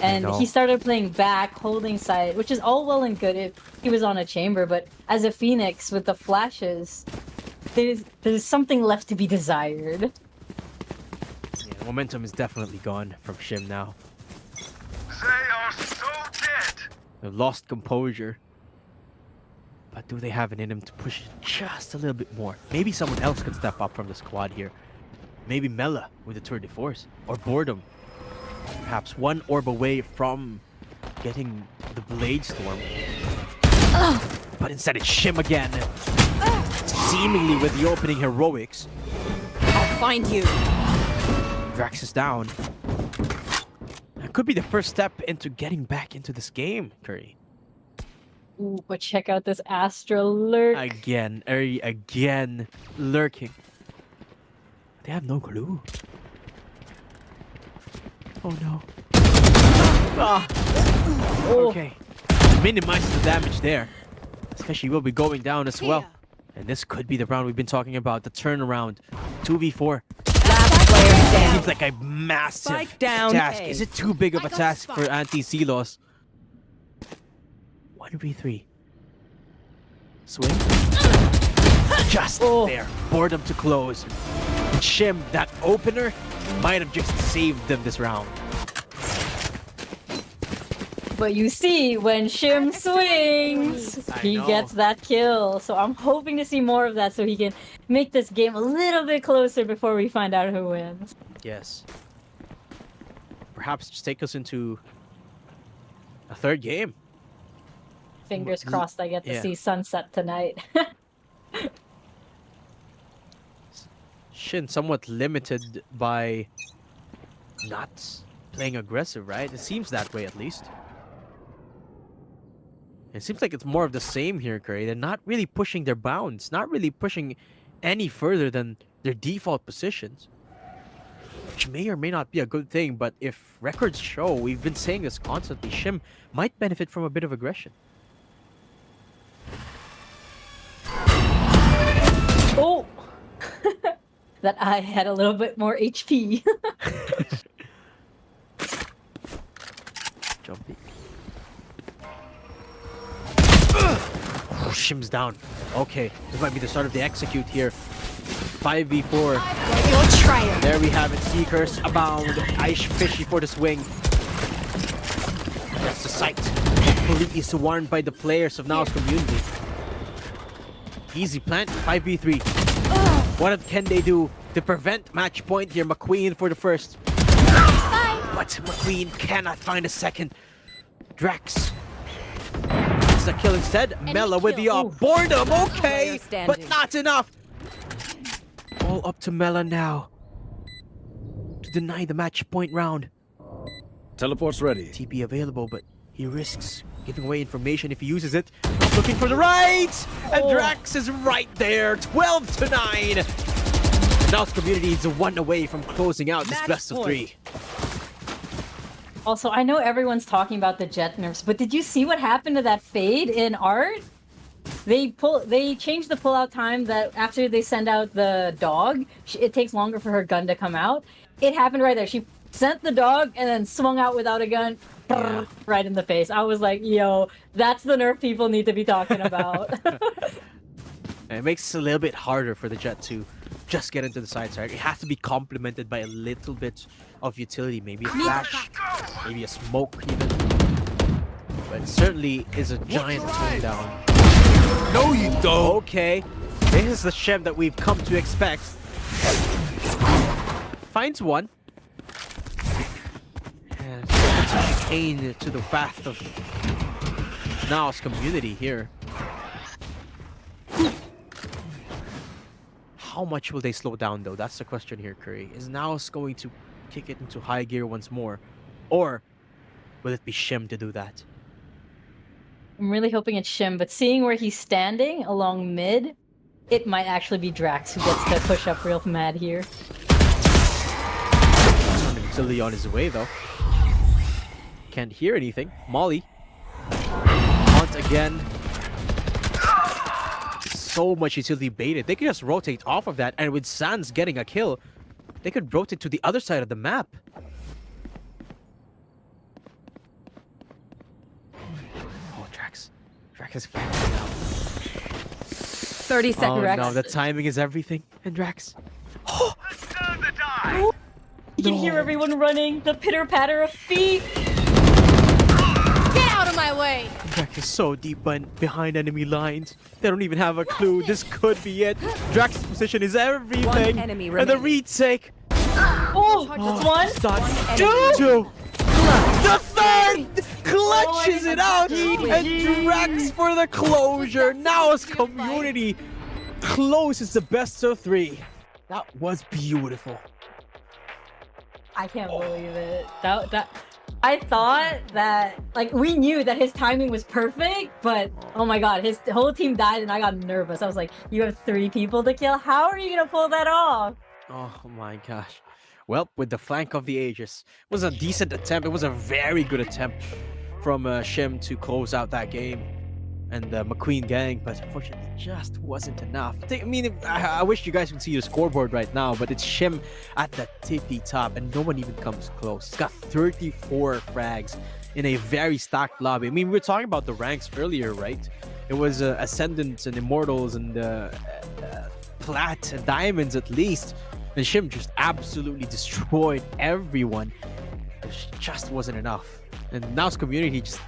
And he started playing back, holding side, which is all well and good if he was on a chamber, but as a Phoenix with the flashes, there's something left to be desired. Yeah, the momentum is definitely gone from Shim now. They are so dead. They've lost composure. But do they have it in them to push it just a little bit more? Maybe someone else can step up from the squad here. Maybe Mela with the tour de force. Or Boredom. Perhaps one orb away from getting the Blade Storm. But instead it's Shim again. Seemingly with the opening heroics. I'll find you. Drax is down. That could be the first step into getting back into this game, Curry. Ooh, but check out this Astra lurk. Again, lurking. They have no clue. Oh no. Ah. Okay. Minimize the damage there. Especially will be going down as well. And this could be the round we've been talking about, the turnaround. 2v4. Last player standing. Seems like a massive Spike down task. A. Is it too big of a task for anti-Silos? 1v3. Swing. Just there. Boredom to close. And Shim, that opener, might have just saved them this round. But you see, when Shim swings, he gets that kill. So I'm hoping to see more of that so he can make this game a little bit closer before we find out who wins. Yes. Perhaps just take us into a third game. Fingers crossed I get to see Sunset tonight. Shin somewhat limited by not playing aggressive, right? It seems that way at least. It seems like it's more of the same here, Curry. They're not really pushing their bounds, not really pushing any further than their default positions. Which may or may not be a good thing, but if records show, we've been saying this constantly, Shim might benefit from a bit of aggression. Oh! That I had a little bit more HP. Jumpy. Oh, Shim's down. Okay, this might be the start of the execute here. 5v4. There we have it. Seekers abound. Ice Fishy for the swing. That's the sight. Completely swarmed by the players of Naos community. Easy plant. 5v3. What can they do to prevent match point here? McQueen for the first. But McQueen cannot find a second. Drax. It's a kill instead. Mela with the boredom. Okay, but not enough. All up to Mela now to deny the match point round. Teleport's ready. TP available, but he risks giving away information if he uses it. Looking for the right! And Drax is right there. 12 to 9. Naos community is one away from closing out this best of 3. Also, I know everyone's talking about the jet nerfs, but did you see what happened to that fade in art? They changed the pullout time that after they send out the dog, it takes longer for her gun to come out. It happened right there. She sent the dog and then swung out without a gun, right in the face. I was like, yo, that's the nerf people need to be talking about. And it makes it a little bit harder for the jet to just get into the side. It has to be complemented by a little bit of utility, maybe a flash, maybe a smoke even. But it certainly is a giant swing down. No, you don't. Okay, this is the Shem that we've come to expect. Finds one. And it's a chicane to the path of Naos community here. How much will they slow down though? That's the question here, Curry. Is Naos going to kick it into high gear once more? Or will it be Shim to do that? I'm really hoping it's Shim, but seeing where he's standing along mid, it might actually be Drax who gets to push up real mad here. Utility on his way though. Can't hear anything. Molly. Hunt again. So much utility baited. They could just rotate off of that, and with Sans getting a kill, they could rotate to the other side of the map. Oh, Drax. Drax is flanking now. 30 seconds. Oh no, the timing is everything. And Drax. You can hear everyone running, the pitter-patter of feet. Get out of my way! Drax is so deep behind enemy lines. They don't even have a clue. This could be it. Drax's position is everything. One enemy and the retake. Oh, that's one. Stun. Two. The third clutches it out. And Drax for the closure. Naos community closes the best of 3. That was beautiful. I can't believe it. I thought that, like, we knew that his timing was perfect, but oh my god, his whole team died and I got nervous. I was like, you have 3 people to kill? How are you gonna pull that off? Oh my gosh. well, with the flank of the Aegis. It was a decent attempt. It was a very good attempt from Shim to close out that game and the McQueen gang, but unfortunately just wasn't enough. I mean, I wish you guys could see the scoreboard right now, but it's Shim at the tippy top and no one even comes close. He's got 34 frags in a very stacked lobby. I mean, we were talking about the ranks earlier, right? It was Ascendants and Immortals and Plat and Diamonds at least. And Shim just absolutely destroyed everyone. It just wasn't enough. And Naos community just...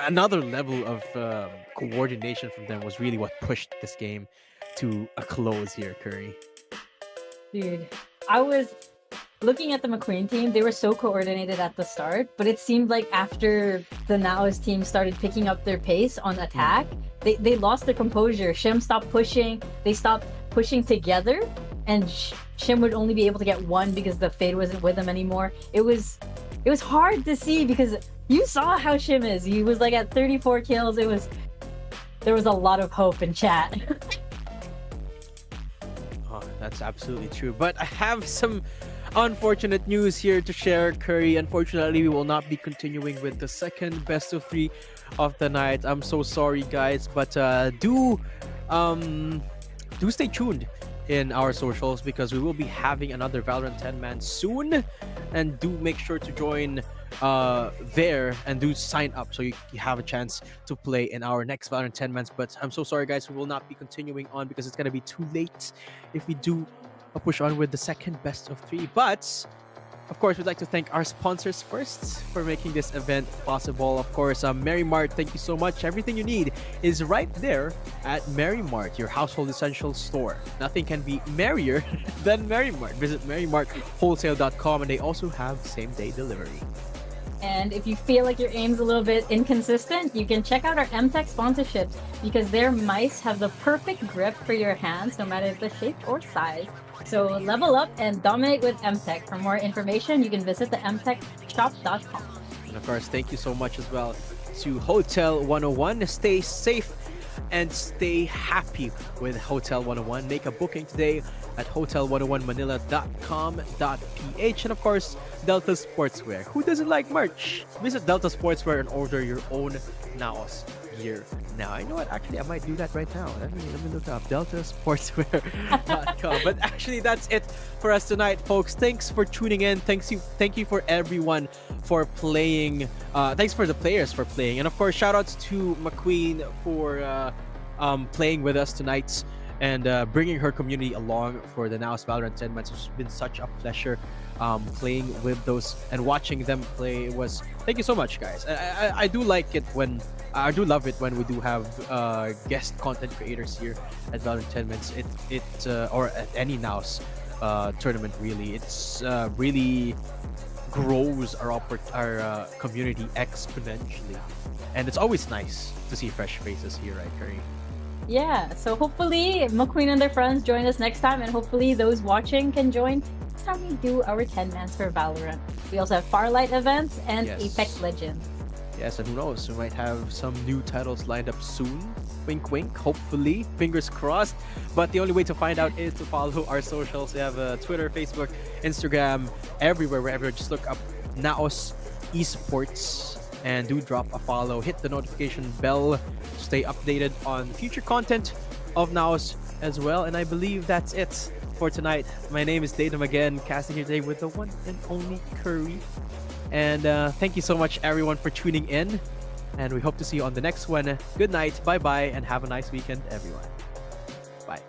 Another level of coordination from them was really what pushed this game to a close here, Curry. Dude, I was looking at the McQueen team. They were so coordinated at the start, but it seemed like after the Naos team started picking up their pace on attack, they lost their composure. Shim stopped pushing. They stopped pushing together, and Shim would only be able to get one because the Fade wasn't with him anymore. It was hard to see because you saw how Shim is. He was like at 34 kills. There was a lot of hope in chat. Oh, that's absolutely true. But I have some unfortunate news here to share, Curry. Unfortunately, we will not be continuing with the second best of 3 of the night. I'm so sorry, guys, but do stay tuned in our socials because we will be having another Valorant 10-man soon, and do make sure to join there and do sign up so you have a chance to play in our next Valorant 10-mans. But I'm so sorry, guys, we will not be continuing on because it's gonna be too late if we do push on with the second best of 3. But of course, we'd like to thank our sponsors first for making this event possible. Of course, Mary Mart, thank you so much. Everything you need is right there at Mary Mart, your household essentials store. Nothing can be merrier than Mary Mart. Visit marymartwholesale.com, and they also have same-day delivery. And if you feel like your aim's a little bit inconsistent, you can check out our MTech sponsorships because their mice have the perfect grip for your hands, no matter the shape or size. So level up and dominate with MTech. For more information, you can visit the mtechshop.com. And of course, thank you so much as well to Hotel 101. Stay safe and stay happy with Hotel 101. Make a booking today at hotel101manila.com.ph. And of course, Delta Sportswear. Who doesn't like merch? Visit Delta Sportswear and order your own Naos gear now. You know what? Actually, I might do that right now. Let me look up deltasportswear.com. But actually, that's it for us tonight, folks. Thanks for tuning in. Thank you for everyone for playing. Thanks for the players for playing, and of course, shout outs to McQueen for playing with us tonight and bringing her community along for the Naos Valorant 10 months. It's been such a pleasure playing with those and watching them play. Thank you so much, guys. I do like it when I do love it when we do have guest content creators here at Valorant 10 minutes. Or at any Naos tournament, really. It's really grows our community exponentially, and it's always nice to see fresh faces here, right, Curry? Yeah, so hopefully McQueen and their friends join us next time, and hopefully those watching can join next time we do our 10-mans for Valorant. We also have Farlight events and Apex Legends. Yes, and who knows, we might have some new titles lined up soon. Wink wink, hopefully, fingers crossed. But the only way to find out is to follow our socials. We have Twitter, Facebook, Instagram, everywhere, wherever. Just look up Naos Esports and do drop a follow. Hit the notification bell to stay updated on future content of Naos as well. And I believe that's it for tonight. My name is Datum again, casting here today with the one and only Curry. And thank you so much, everyone, for tuning in. And we hope to see you on the next one. Good night, bye-bye, and have a nice weekend, everyone. Bye.